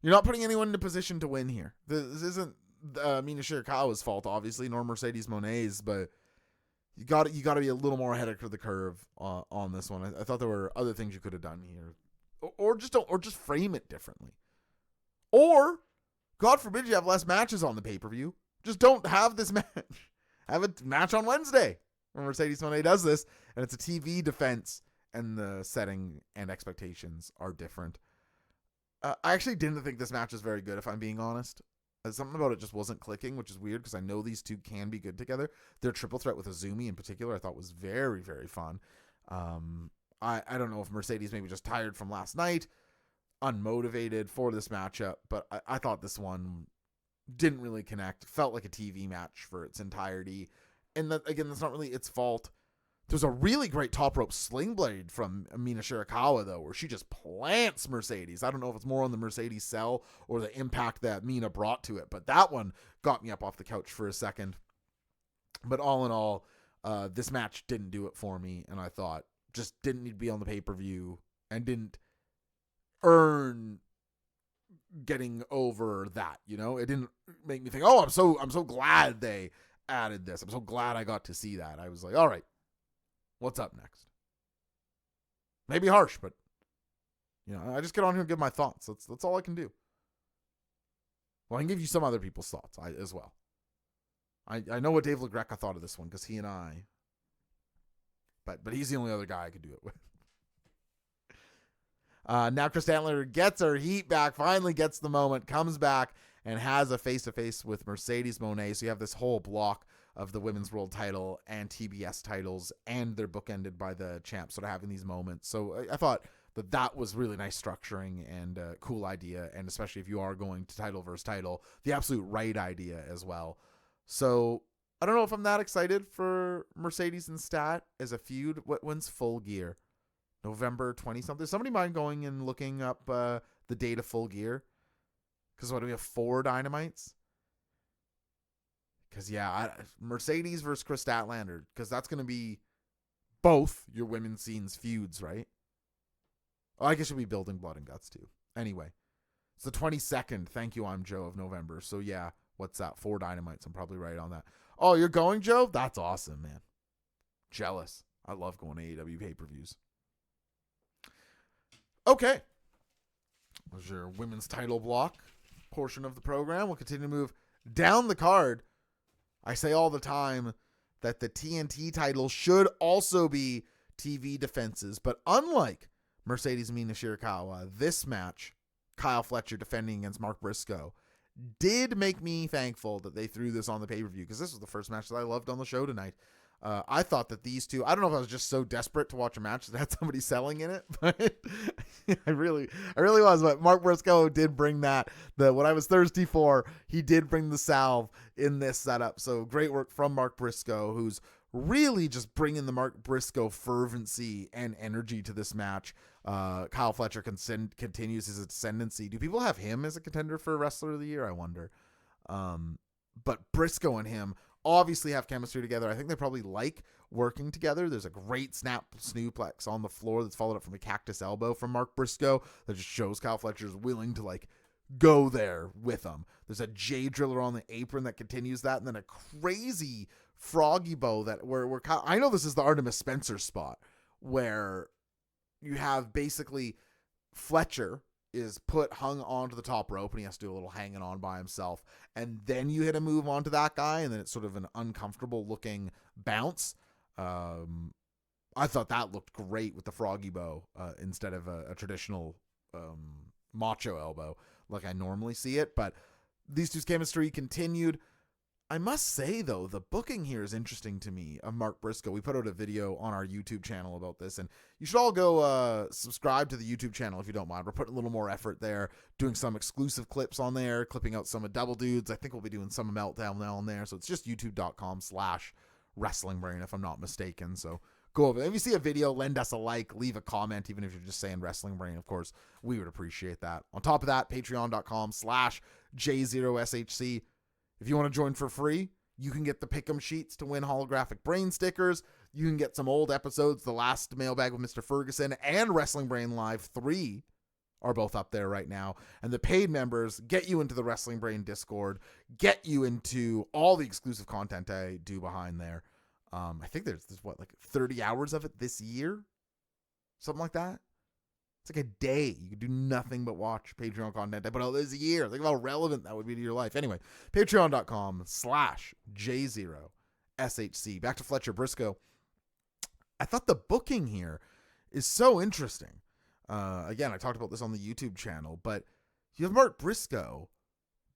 You're not putting anyone in a position to win here. This isn't Mina Shirakawa's fault, obviously, nor Mercedes Moné's, but you got to be a little more ahead of the curve on this one. I thought there were other things you could have done here, or just frame it differently, or God forbid you have less matches on the pay-per-view. Just don't have this match. Have a match on Wednesday when Mercedes Moné does this, and it's a TV defense, and the setting and expectations are different. I actually didn't think this match was very good, if I'm being honest. Something about it just wasn't clicking, which is weird because I know these two can be good together. Their triple threat with Azumi in particular I thought was very, very fun. I don't know if Mercedes maybe just tired from last night, unmotivated for this matchup, but I thought this one didn't really connect. Felt like a TV match for its entirety. And that, again, that's not really its fault. There's a really great top rope sling blade from Mina Shirakawa, though, where she just plants Mercedes. I don't know if it's more on the Mercedes sell or the impact that Mina brought to it, but that one got me up off the couch for a second. But all in all, this match didn't do it for me, and I thought just didn't need to be on the pay-per-view and didn't earn getting over that, you know? It didn't make me think, oh, I'm so glad they added this. I'm so glad I got to see that. I was like, all right, what's up next? Maybe harsh, but you know, I just get on here and give my thoughts. That's all I can do. Well, I can give you some other people's thoughts as well. I know what Dave LaGreca thought of this one because he and I, but he's the only other guy I could do it with. Now Chris Statler gets her heat back, finally gets the moment, comes back and has a face-to-face with Mercedes Moné. So you have this whole block of the women's world title and TBS titles, and they're bookended by the champs sort of having these moments. So I thought that was really nice structuring and a cool idea, and especially if you are going to title versus title, the absolute right idea as well. So I don't know if I'm that excited for Mercedes and Stat as a feud. When's Full Gear? November 20-something. Somebody mind going and looking up the date of Full Gear? Because what do we have, 4 Dynamites? Because, yeah, Mercedes versus Chris Statlander, because that's going to be both your women's scenes feuds, right? Oh, I guess you'll be building Blood and Guts, too. Anyway, it's the 22nd, thank you, I'm Joe, of November. So, yeah, what's that? 4 Dynamites. I'm probably right on that. Oh, you're going, Joe? That's awesome, man. Jealous. I love going to AEW pay-per-views. Okay. That was your women's title block portion of the program. We'll continue to move down the card. I say all the time that the TNT title should also be TV defenses, but unlike Mercedes Mina Shirakawa, this match Kyle Fletcher defending against Mark Briscoe did make me thankful that they threw this on the pay-per-view, because this was the first match that I loved on the show tonight. I thought that these two, I don't know if I was just so desperate to watch a match that had somebody selling in it, but I really was. But Mark Briscoe did bring what I was thirsty for. He did bring the salve in this setup. So great work from Mark Briscoe, who's really just bringing the Mark Briscoe fervency and energy to this match. Kyle Fletcher continues his ascendancy. Do people have him as a contender for Wrestler of the Year? I wonder. But Briscoe and him obviously have chemistry together. I think they probably like working together. There's a great snap snooplex on the floor that's followed up from a cactus elbow from Mark Briscoe that just shows Kyle Fletcher's willing to go there with him. There's a J driller on the apron that continues that, and then a crazy froggy bow that where Kyle, I know this is the Artemis Spencer spot where you have basically Fletcher is hung onto the top rope and he has to do a little hanging on by himself, and then you hit a move onto that guy, and then it's sort of an uncomfortable looking bounce. I thought that looked great with the froggy bow instead of a traditional macho elbow like I normally see it. But these two's chemistry continued. I must say, though, the booking here is interesting to me of Mark Briscoe. We put out a video on our YouTube channel about this, and you should all go subscribe to the YouTube channel if you don't mind. We're putting a little more effort there, doing some exclusive clips on there, clipping out some of Double Dudes. I think we'll be doing some of Meltdown now on there. So it's just youtube.com/WrestlingBrain, if I'm not mistaken. So go over there. If you see a video, lend us a like, leave a comment, even if you're just saying Wrestling Brain. Of course, we would appreciate that. On top of that, patreon.com/J0SHC. If you want to join for free, you can get the Pick'em sheets to win holographic brain stickers. You can get some old episodes. The last Mailbag with Mr. Ferguson and Wrestling Brain Live 3 are both up there right now. And the paid members get you into the Wrestling Brain Discord, get you into all the exclusive content I do behind there. I think there's 30 hours of it this year? Something like that. It's like a day. You can do nothing but watch Patreon content. I put out this a year. Think of how relevant that would be to your life. Anyway, patreon.com/J0SHC. Back to Fletcher Briscoe. I thought the booking here is so interesting. Again, I talked about this on the YouTube channel, but you have Mark Briscoe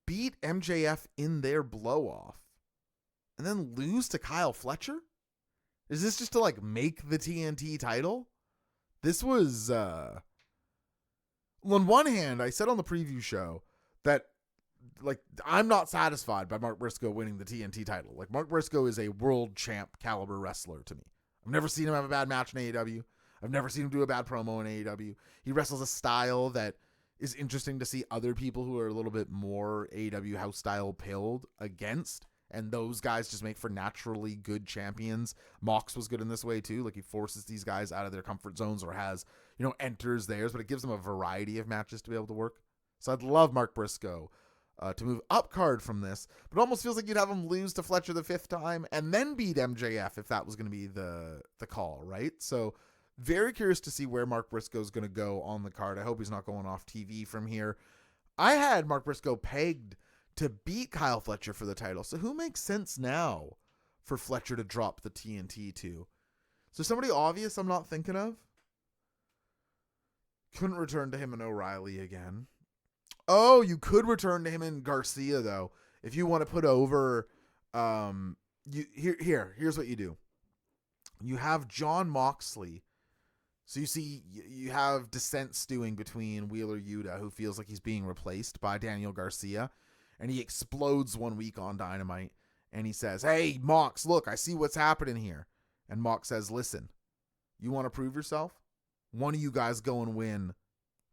beat MJF in their blow-off and then lose to Kyle Fletcher? Is this just to make the TNT title? This was... on one hand, I said on the preview show that I'm not satisfied by Mark Briscoe winning the TNT title. Mark Briscoe is a world champ caliber wrestler to me. I've never seen him have a bad match in AEW. I've never seen him do a bad promo in AEW. He wrestles a style that is interesting to see other people who are a little bit more AEW house style pilled against. And those guys just make for naturally good champions. Mox was good in this way too. He forces these guys out of their comfort zones, or has, enters theirs, but it gives them a variety of matches to be able to work. So I'd love Mark Briscoe to move up card from this, but it almost feels like you'd have him lose to Fletcher the 5th time and then beat MJF if that was going to be the call, right? So very curious to see where Mark Briscoe is going to go on the card. I hope he's not going off TV from here. I had Mark Briscoe pegged to beat Kyle Fletcher for the title. So who makes sense now for Fletcher to drop the TNT to? So somebody obvious I'm not thinking of? Couldn't return to him in O'Reilly again. Oh, you could return to him in Garcia, though. If you want to put over... here's what you do. You have John Moxley. So you have dissent stewing between Wheeler Yuta, who feels like he's being replaced by Daniel Garcia. And he explodes one week on Dynamite, and he says, "Hey, Mox, look, I see what's happening here." And Mox says, "Listen, you want to prove yourself? One of you guys go and win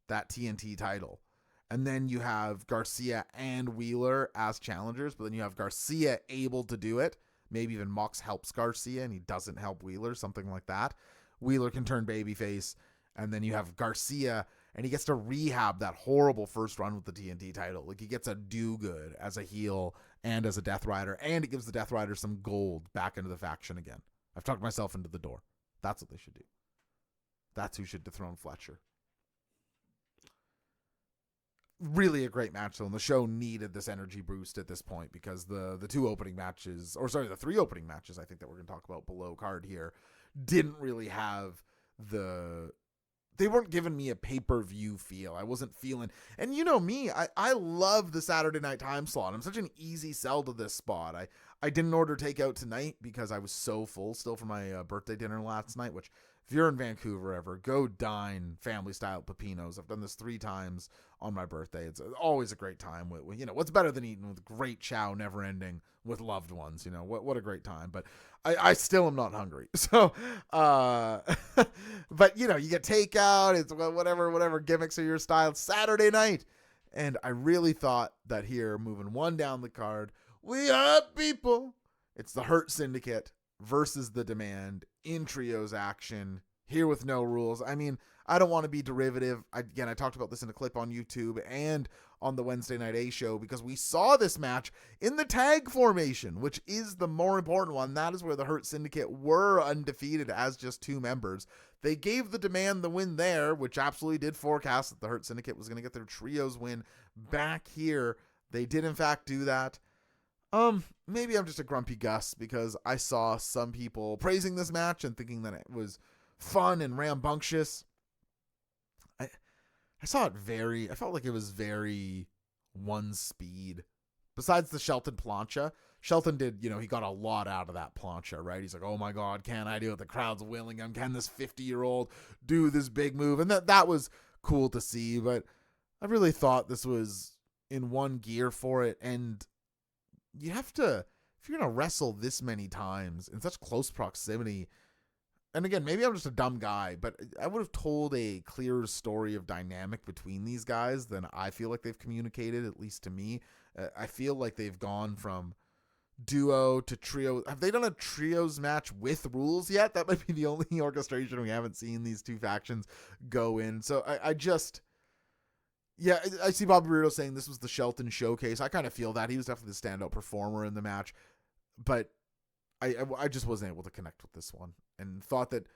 that TNT title." And then you have Garcia and Wheeler as challengers, but then you have Garcia able to do it. Maybe even Mox helps Garcia, and he doesn't help Wheeler, something like that. Wheeler can turn babyface, and then you have Garcia, and he gets to rehab that horrible first run with the TNT title. He gets a do-good as a heel and as a Death Rider, and it gives the Death Rider some gold back into the faction again. I've talked myself into the door. That's what they should do. That's who should dethrone Fletcher. Really a great match, though, and the show needed this energy boost at this point because the 3 opening matches I think that we're going to talk about below card here didn't really have the they weren't giving me a pay-per-view feel. I wasn't feeling, and you know me, I love the Saturday night time slot. I'm such an easy sell to this spot. I didn't order takeout tonight because I was so full still for my birthday dinner last night, which if you're in Vancouver ever, go dine family style at Pepino's. I've done this 3 times on my birthday. It's always a great time with you know, what's better than eating with great chow never ending with loved ones, you know, what a great time. But I still am not hungry. So, but you know, you get takeout, it's whatever gimmicks are your style. It's Saturday night. And I really thought that here, moving one down the card, we have people. It's the Hurt Syndicate versus the Demand in trios action here with no rules. I mean, I don't want to be derivative. I talked about this in a clip on YouTube and on the Wednesday Night A show because we saw this match in the tag formation, which is the more important one. That is where the Hurt Syndicate were undefeated as just 2 members. They gave the Demand the win there, which absolutely did forecast that the Hurt Syndicate was going to get their trios win back here. They did in fact do that. Maybe I'm just a grumpy Gus because I saw some people praising this match and thinking that it was fun and rambunctious. I saw it I felt like it was very one speed. Besides the Shelton plancha, Shelton did, you know, he got a lot out of that plancha, right? He's like, oh my God, can I do it? The crowd's willing him. Can this 50-year-old do this big move? And that was cool to see, but I really thought this was in one gear for it. And you have to, if you're going to wrestle this many times in such close proximity, and again, maybe I'm just a dumb guy, but I would have told a clearer story of dynamic between these guys than I feel like they've communicated, at least to me. I feel like they've gone from duo to trio. Have they done a trios match with rules yet? That might be the only orchestration we haven't seen these 2 factions go in. So I see Bobby Burrito saying this was the Shelton showcase. I kind of feel that. He was definitely the standout performer in the match, but I just wasn't able to connect with this one and thought that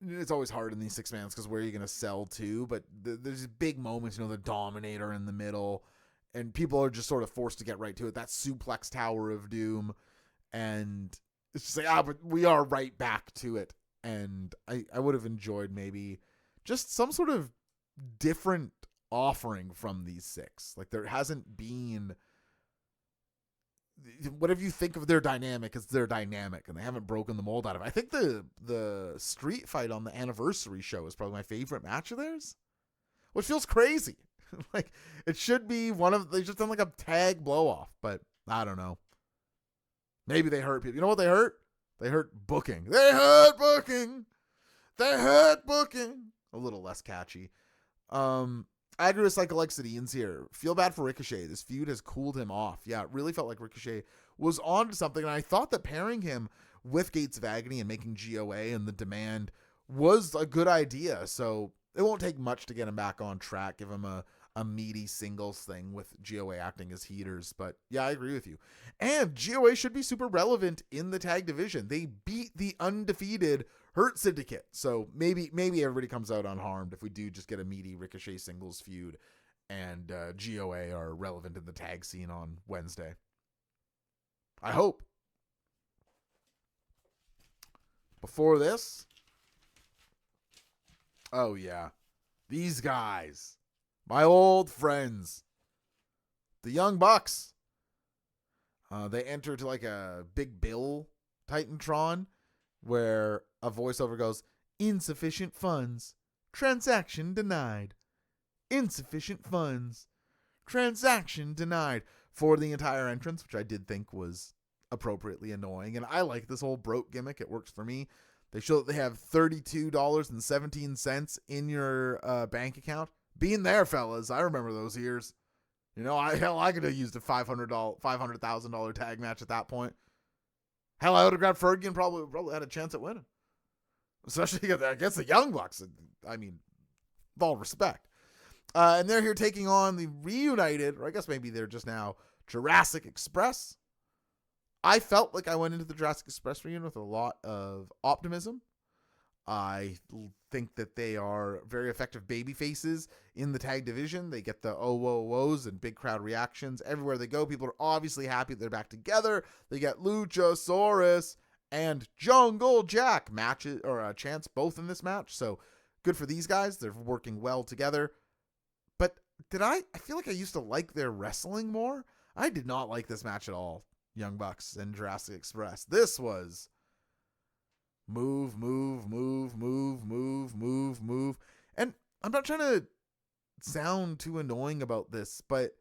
it's always hard in these 6-mans because where are you going to sell to? But there's big moments, you know, the Dominator in the middle, and people are just sort of forced to get right to it. That suplex Tower of Doom, and it's just like, but we are right back to it. And I would have enjoyed maybe just some sort of different offering from these 6. Like there hasn't been, whatever you think of their dynamic, it's their dynamic, and they haven't broken the mold out of it. I think the street fight on the anniversary show is probably my favorite match of theirs, which feels crazy. Like it should be they just done like a tag blow off, but I don't know. Maybe they hurt people. You know what they hurt? They hurt booking. They hurt booking. A little less catchy. Agrius Psycholexidian's here. Feel bad for Ricochet. This feud has cooled him off. Yeah, it really felt like Ricochet was on to something, and I thought that pairing him with Gates of Agony and making GOA and the Demand was a good idea. So it won't take much to get him back on track. Give him a meaty singles thing with GOA acting as heaters. But yeah, I agree with you. And GOA should be super relevant in the tag division. They beat the undefeated Hurt Syndicate. So maybe everybody comes out unharmed if we do just get a meaty Ricochet singles feud and GOA are relevant in the tag scene on Wednesday. I hope. Before this, oh yeah, these guys, my old friends, the Young Bucks. They enter to like a Big Bill Titantron where a voiceover goes, insufficient funds, transaction denied. Insufficient funds, transaction denied, for the entire entrance, which I did think was appropriately annoying. And I like this whole broke gimmick. It works for me. They show that they have $32.17 in your bank account. Being there, fellas, I remember those years. You know, I could have used a $500,000 tag match at that point. Hell, I would have grabbed Fergie and probably had a chance at winning. Especially against the Young Bucks. I mean, with all respect. And they're here taking on the reunited, or I guess maybe they're just now Jurassic Express. I felt like I went into the Jurassic Express reunion with a lot of optimism. I think that they are very effective baby faces in the tag division. They get the oh, whoa, whoas and big crowd reactions. Everywhere they go, people are obviously happy that they're back together. They get Luchasaurus and Jungle Jack matches, or chants both in this match. So good for these guys. They're working well together. But I feel like I used to like their wrestling more. I did not like this match at all. Young Bucks and Jurassic Express. This was move. And I'm not trying to sound too annoying about this, but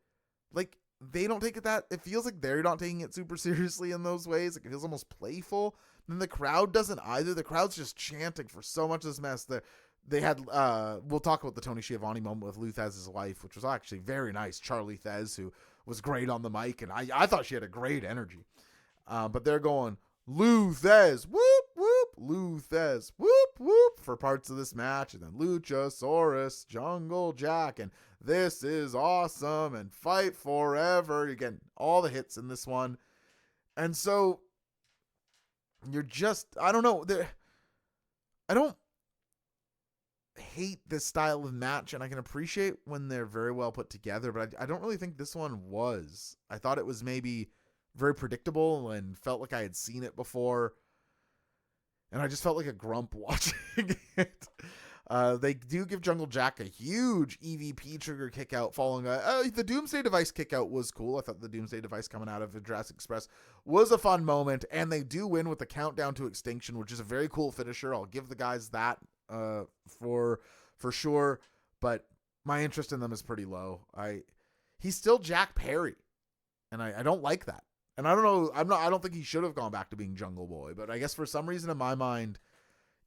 like they don't take it feels like they're not taking it super seriously in those ways. Like it feels almost playful. And the crowd doesn't either. The crowd's just chanting for so much of this mess. They had we'll talk about the Tony Schiavone moment with Lou Thesz's wife, which was actually very nice. Charlie Thez, who was great on the mic, and I thought she had a great energy. But they're going Lou Thez, whoop whoop, Lou Thez, whoop whoop for parts of this match, and then Luchasaurus, Jungle Jack, and this is awesome, and Fight Forever. Again, all the hits in this one. And so you're just, I don't know, I don't hate this style of match, and I can appreciate when they're very well put together, but I don't really think this one was. I thought it was maybe very predictable and felt like I had seen it before, and I just felt like a grump watching it. They do give Jungle Jack a huge EVP trigger kick out following the Doomsday Device kick out was cool. I thought the Doomsday Device coming out of Jurassic Express was a fun moment, and they do win with the countdown to extinction, which is a very cool finisher. I'll give the guys that for sure, but my interest in them is pretty low. He's still Jack Perry, and I don't like that. And I don't know, I don't think he should have gone back to being Jungle Boy, but I guess for some reason in my mind,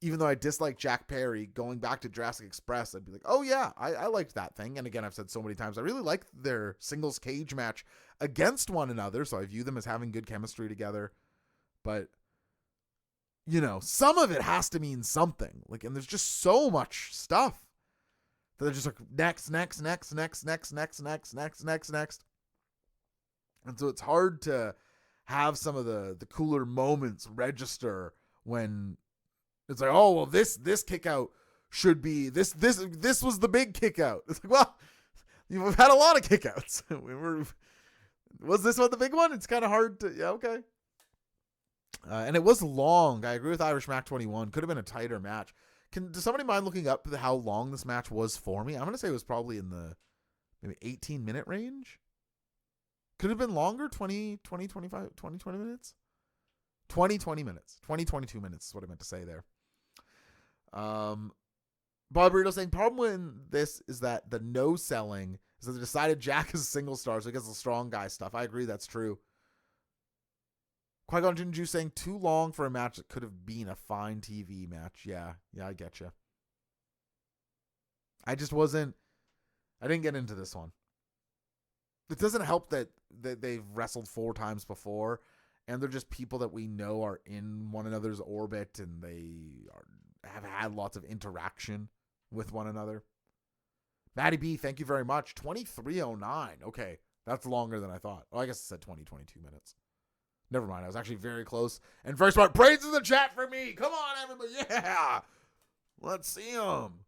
even though I dislike Jack Perry, going back to Jurassic Express, I'd be like, oh yeah, I liked that thing. And again, I've said so many times, I really liked their singles cage match against one another, so I view them as having good chemistry together. But, you know, some of it has to mean something. Like, and there's just so much stuff that they're just like, next. And so it's hard to have some of the cooler moments register when it's like, oh, well, this kick out should be this was the big kick out. It's like, well, we've had a lot of kick outs. Was this one the big one? It's kind of hard to, yeah, okay. And it was long. I agree with Irish Mac 21. Could have been a tighter match. Does somebody mind looking up how long this match was for me? I'm going to say it was probably in the maybe 18-minute range. Could have been longer, 20 minutes? 20 minutes. 22 minutes is what I meant to say there. Bob Burrito saying, problem with this is that the no selling is that they decided Jack is a single star, so he gets the strong guy stuff. I agree, that's true. Qui-Gon Jinju saying, too long for a match that could have been a fine TV match. Yeah, I get you. I didn't get into this one. It doesn't help that they've wrestled 4 times before, and they're just people that we know are in one another's orbit, and have had lots of interaction with one another. Maddie B, thank you very much. 23:09. Okay, that's longer than I thought. Oh, I guess it said 22 minutes. Never mind, I was actually very close. And very smart. Brains in the chat for me. Come on, everybody. Yeah. Let's see them.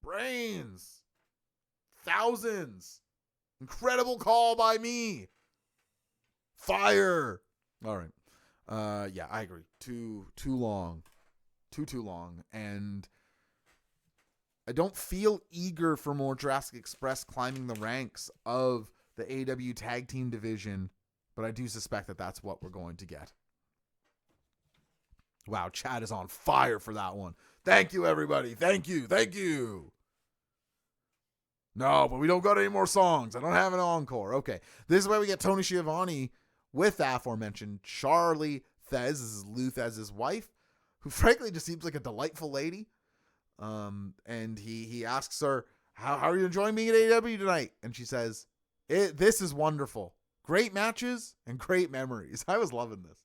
Brains. Thousands. Incredible call by me. Fire. All right. Yeah, I agree. Too long. Too long. And I don't feel eager for more Jurassic Express climbing the ranks of the AEW tag team division, but I do suspect that that's what we're going to get. Wow, chat is on fire for that one. Thank you, everybody. Thank you. No, but we don't got any more songs. I don't have an encore. Okay. This is where we get Tony Schiavone with the aforementioned Charlie Thez. This is Lou Thesz's wife, who frankly just seems like a delightful lady. And he asks her, how are you enjoying being at AEW tonight? And she says, this is wonderful. Great matches and great memories. I was loving this.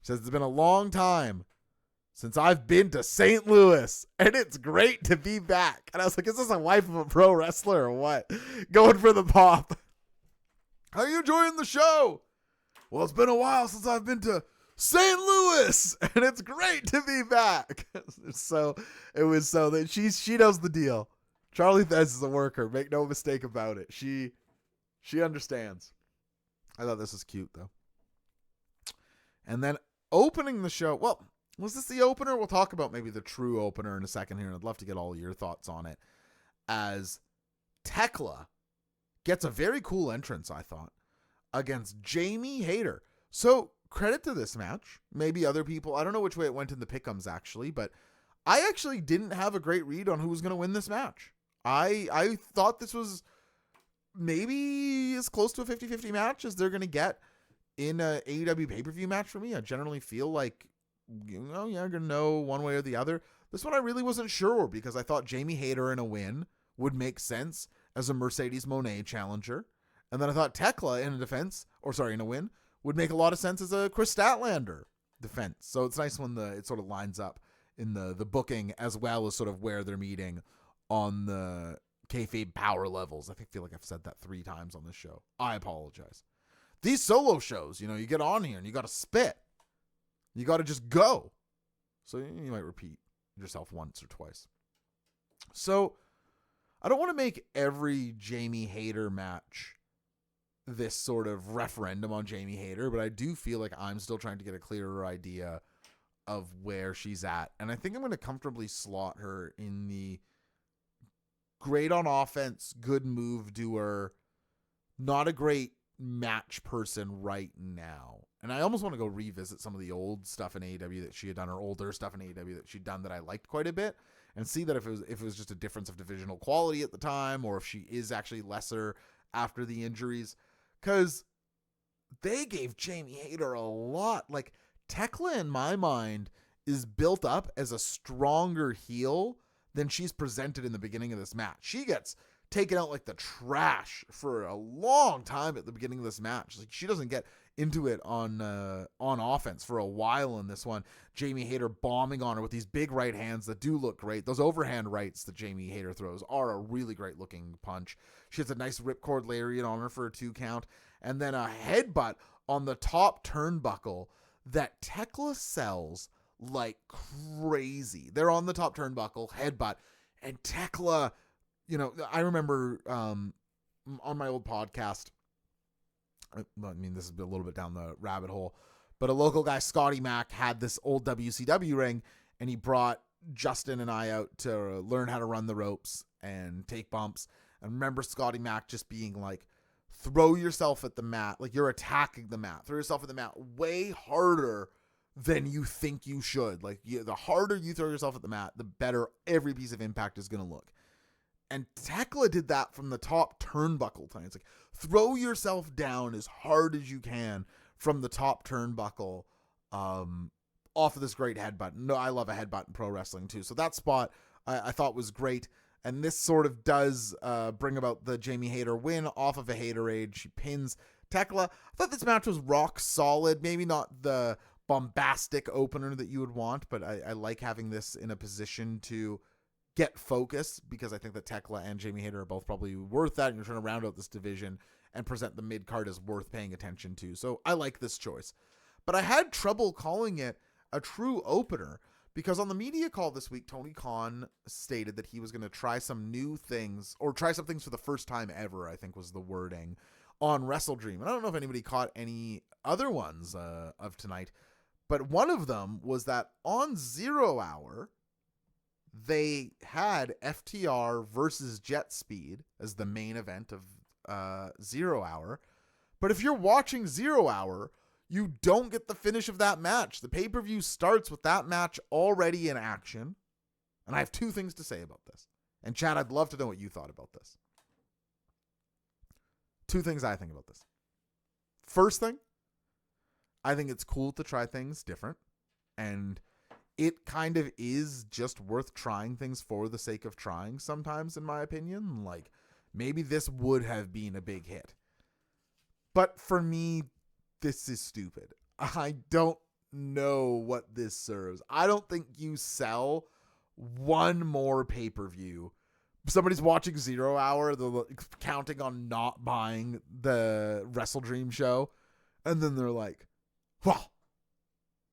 She says, it's been a long time since I've been to St. Louis, and it's great to be back. And I was like, is this a wife of a pro wrestler or what? Going for the pop. How are you enjoying the show? Well, it's been a while since I've been to St. Louis, and it's great to be back. So it was so that she knows the deal. Charlie Thez is a worker. Make no mistake about it. She understands. I thought this was cute, though. And then opening the show, well, Was this the opener? We'll talk about maybe the true opener in a second here, and I'd love to get all your thoughts on it. As Tekla gets a very cool entrance, I thought, against Jamie Hayter. So, credit to this match. Maybe other people, I don't know which way it went in the pick'ems actually, but I actually didn't have a great read on who was going to win this match. I thought this was maybe as close to a 50-50 match as they're going to get in a AEW pay-per-view match for me. I generally feel like, you're going to know one way or the other. This one I really wasn't sure, because I thought Jamie Hayter in a win would make sense as a Mercedes Moné challenger. And then I thought Tekla in a win would make a lot of sense as a Chris Statlander defense. So it's nice when it sort of lines up in the booking, as well as sort of where they're meeting on the kayfabe power levels. I feel like I've said that 3 times on this show. I apologize. These solo shows, you get on here and you got to spit. You got to just go. So you might repeat yourself once or twice. So I don't want to make every Jamie Hayter match this sort of referendum on Jamie Hayter, but I do feel like I'm still trying to get a clearer idea of where she's at. And I think I'm going to comfortably slot her in the great on offense, good move doer, not a great match person right now. And I almost want to go revisit some of the old stuff in AEW that she had done, or older stuff in AEW that she'd done that I liked quite a bit, and see that if it was just a difference of divisional quality at the time, or if she is actually lesser after the injuries. Because they gave Jamie Hayter a lot. Like, Tekla, in my mind, is built up as a stronger heel than she's presented in the beginning of this match. She gets taken out like the trash for a long time at the beginning of this match. Like, she doesn't get into it on offense for a while in this one. Jamie Hayter bombing on her with these big right hands that do look great. Those overhand rights that Jamie Hayter throws are a really great looking punch. She has a nice ripcord lariat on her for a 2 count, and then a headbutt on the top turnbuckle that Tekla sells like crazy. They're on the top turnbuckle, headbutt, and Tekla, I remember on my old podcast, I mean, this is a little bit down the rabbit hole, but a local guy, Scotty Mack, had this old WCW ring, and he brought Justin and I out to learn how to run the ropes and take bumps. And remember Scotty Mack just being like, throw yourself at the mat, like you're attacking the mat. Throw yourself at the mat way harder than you think you should. Like, the harder you throw yourself at the mat, the better every piece of impact is going to look. And Tekla did that from the top turnbuckle tonight. It's like, throw yourself down as hard as you can from the top turnbuckle off of this great headbutt. No, I love a headbutt in pro wrestling too. So that spot I thought was great. And this sort of does bring about the Jamie Hayter win off of a Haterade. She pins Tekla. I thought this match was rock solid. Maybe not the bombastic opener that you would want, but I like having this in a position to get focus, because I think that Tekla and Jamie Hayter are both probably worth that, and you're trying to round out this division and present the mid-card as worth paying attention to. So I like this choice. But I had trouble calling it a true opener, because on the media call this week, Tony Khan stated that he was going to try some new things, or try some things for the first time ever, I think was the wording, on WrestleDream. And I don't know if anybody caught any other ones of tonight, but one of them was that on 0 Hour, they had FTR versus Jet Speed as the main event of 0 Hour. But if you're watching 0 Hour, you don't get the finish of that match. The pay-per-view starts with that match already in action. And I have 2 things to say about this. And Chad, I'd love to know what you thought about this. 2 things I think about this. First thing, I think it's cool to try things different. And it kind of is just worth trying things for the sake of trying sometimes, in my opinion. Like, maybe this would have been a big hit. But for me, this is stupid. I don't know what this serves. I don't think you sell one more pay-per-view. Somebody's watching 0 Hour, they're counting on not buying the WrestleDream show, and then they're like, well,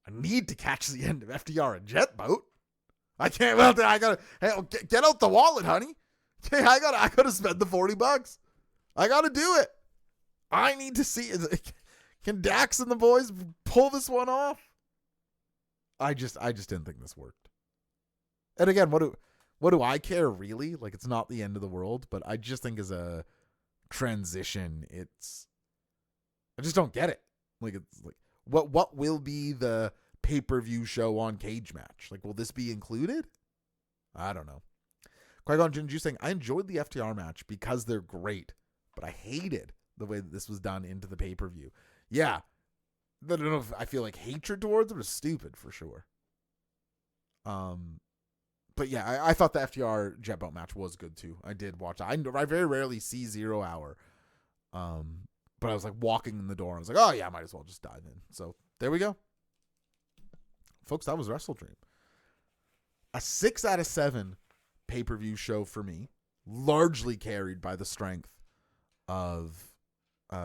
I need to catch the end of FTR and Jet Boat. I can't. Well, I gotta. Hey, get out the wallet, honey. Okay, I gotta spend the $40. I gotta do it. I need to see. Can Dax and the boys pull this one off? I just didn't think this worked. And again, what do I care really? Like, it's not the end of the world, but I just think as a transition, I just don't get it. Like, it's like, what will be the pay-per-view show on Cage Match? Like, will this be included? I don't know. Qui-Gon Jinn saying, I enjoyed the FTR match because they're great, but I hated the way that this was done into the pay-per-view. Yeah. I don't know if I feel like hatred towards them is stupid for sure. But yeah, I thought the FTR Jet Boat match was good too. I did watch it. I very rarely see 0 Hour. But I was like walking in the door and I was like, oh yeah, I might as well just dive in. So there we go. Folks, that was WrestleDream. A 6 out of 7 pay-per-view show for me, largely carried by the strength of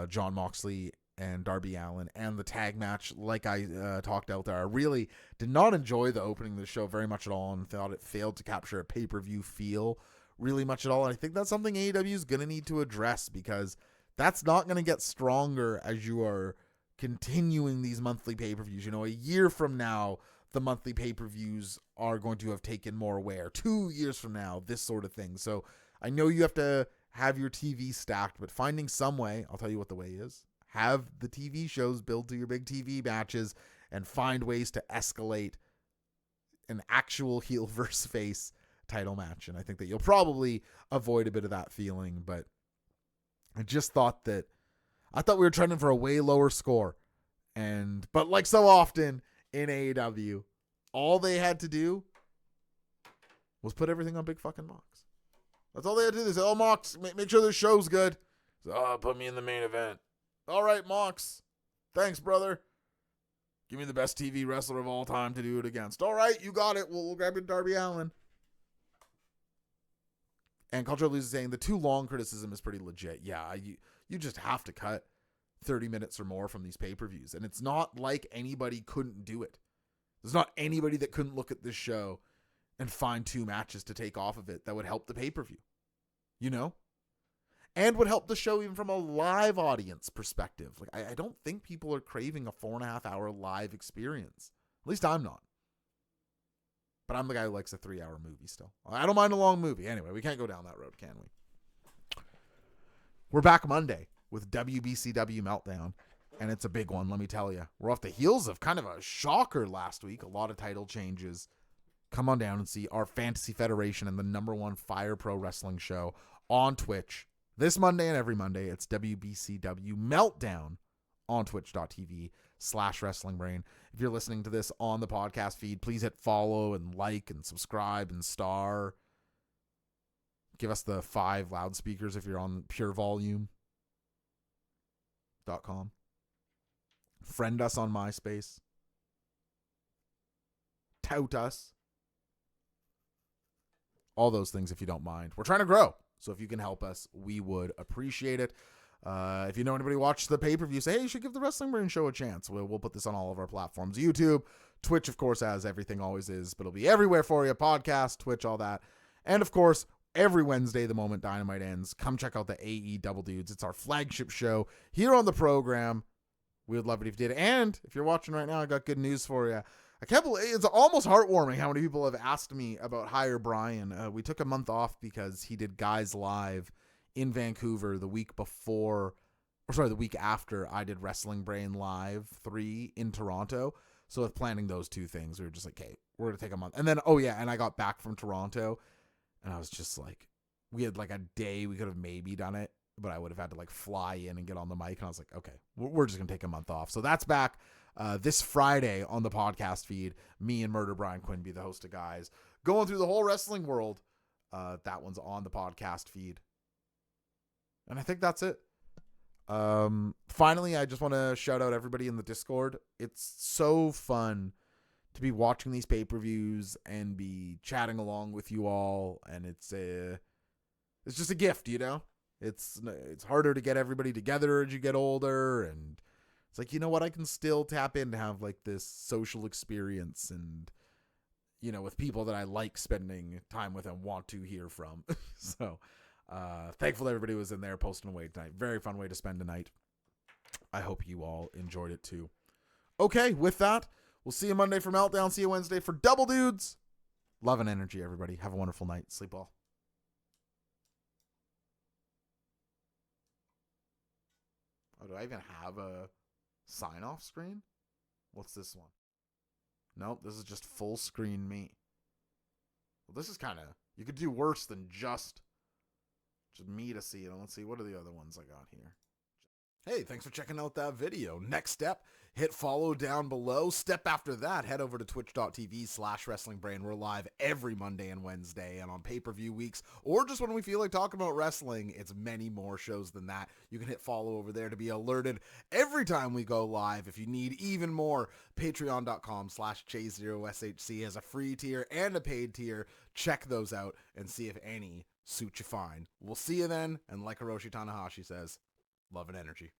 Jon Moxley and Darby Allin and the tag match. Like I talked out there, I really did not enjoy the opening of the show very much at all and thought it failed to capture a pay-per-view feel really much at all. And I think that's something AEW is going to need to address, because that's not going to get stronger as you are continuing these monthly pay-per-views. You know, a year from now, the monthly pay-per-views are going to have taken more wear. 2 years from now, this sort of thing. So I know you have to have your TV stacked, but finding some way, I'll tell you what the way is. Have the TV shows build to your big TV matches and find ways to escalate an actual heel versus face title match. And I think that you'll probably avoid a bit of that feeling, but I just thought we were trending for a way lower score. But like so often in AEW, all they had to do was put everything on Big fucking Mox. That's all they had to do. They said, oh, Mox, make sure the show's good. So, put me in the main event. All right, Mox. Thanks, brother. Give me the best TV wrestler of all time to do it against. All right, you got it. We'll grab it, Darby Allin. And Cultural Lose is saying the too long criticism is pretty legit. Yeah, you just have to cut 30 minutes or more from these pay-per-views. And it's not like anybody couldn't do it. There's not anybody that couldn't look at this show and find 2 matches to take off of it that would help the pay-per-view. You know? And would help the show even from a live audience perspective. Like, I don't think people are craving a 4.5 hour live experience. At least I'm not. But I'm the guy who likes a 3 hour movie still. I don't mind a long movie. Anyway, we can't go down that road, can we? We're back Monday with WBCW Meltdown. And it's a big one, let me tell you. We're off the heels of kind of a shocker last week. A lot of title changes. Come on down and see our Fantasy Federation and the #1 Fire Pro Wrestling show on Twitch. This Monday and every Monday, it's WBCW Meltdown on twitch.tv/WrestlingBrain. If you're listening to this on the podcast feed, please hit follow and like and subscribe and star. Give us the 5 loudspeakers if you're on purevolume.com. Friend us on MySpace. Tout us. All those things if you don't mind. We're trying to grow. So if you can help us, we would appreciate it. If you know anybody who watched the pay-per-view, say, hey, you should give the Wrestling Brain show a chance. We'll put this on all of our platforms. YouTube, Twitch, of course, as everything always is, but it'll be everywhere for you. Podcast, Twitch, all that. And, of course, every Wednesday, the moment Dynamite ends, come check out the AEW Dudes. It's our flagship show here on the program. We would love it if you did. And if you're watching right now, I got good news for you. I can't believe it's almost heartwarming how many people have asked me about Hire Brian. We took a month off because he did Guys Live in Vancouver the week after I did Wrestling Brain Live 3 in Toronto. So with planning those 2 things, we were just like, okay, we're going to take a month. And then, and I got back from Toronto and I was just like, we had like a day we could have maybe done it, but I would have had to like fly in and get on the mic. And I was like, okay, we're just going to take a month off. So that's back. This Friday on the podcast feed, me and Murder Brian Quinby, the host of Guys, going through the whole wrestling world. That one's on the podcast feed. And I think that's it. Finally, I just want to shout out everybody in the Discord. It's so fun to be watching these pay-per-views and be chatting along with you all. And it's just a gift, you know? It's harder to get everybody together as you get older, and it's like, you know what, I can still tap in to have like this social experience and, you know, with people that I like spending time with and want to hear from. So thankful everybody was in there posting away tonight. Very fun way to spend a night. I hope you all enjoyed it too. Okay, with that, We'll see you Monday for Meltdown. See you Wednesday for Double Dudes. Love and energy, everybody. Have a wonderful night. Sleep well. Oh, do I even have a sign-off screen? What's this one? Nope, this is just full screen me. Well, this is kind of... You could do worse than just me to see it. Let's see, what are the other ones I got here? Hey, thanks for checking out that video. Next step, hit follow down below. Step after that, head over to twitch.tv/WrestlingBrain. We're live every Monday and Wednesday and on pay-per-view weeks, or just when we feel like talking about wrestling. It's many more shows than that. You can hit follow over there to be alerted every time we go live. If you need even more, patreon.com/J0SHC has a free tier and a paid tier. Check those out and see if any suit you fine. We'll see you then, and like Hiroshi Tanahashi says, love and energy.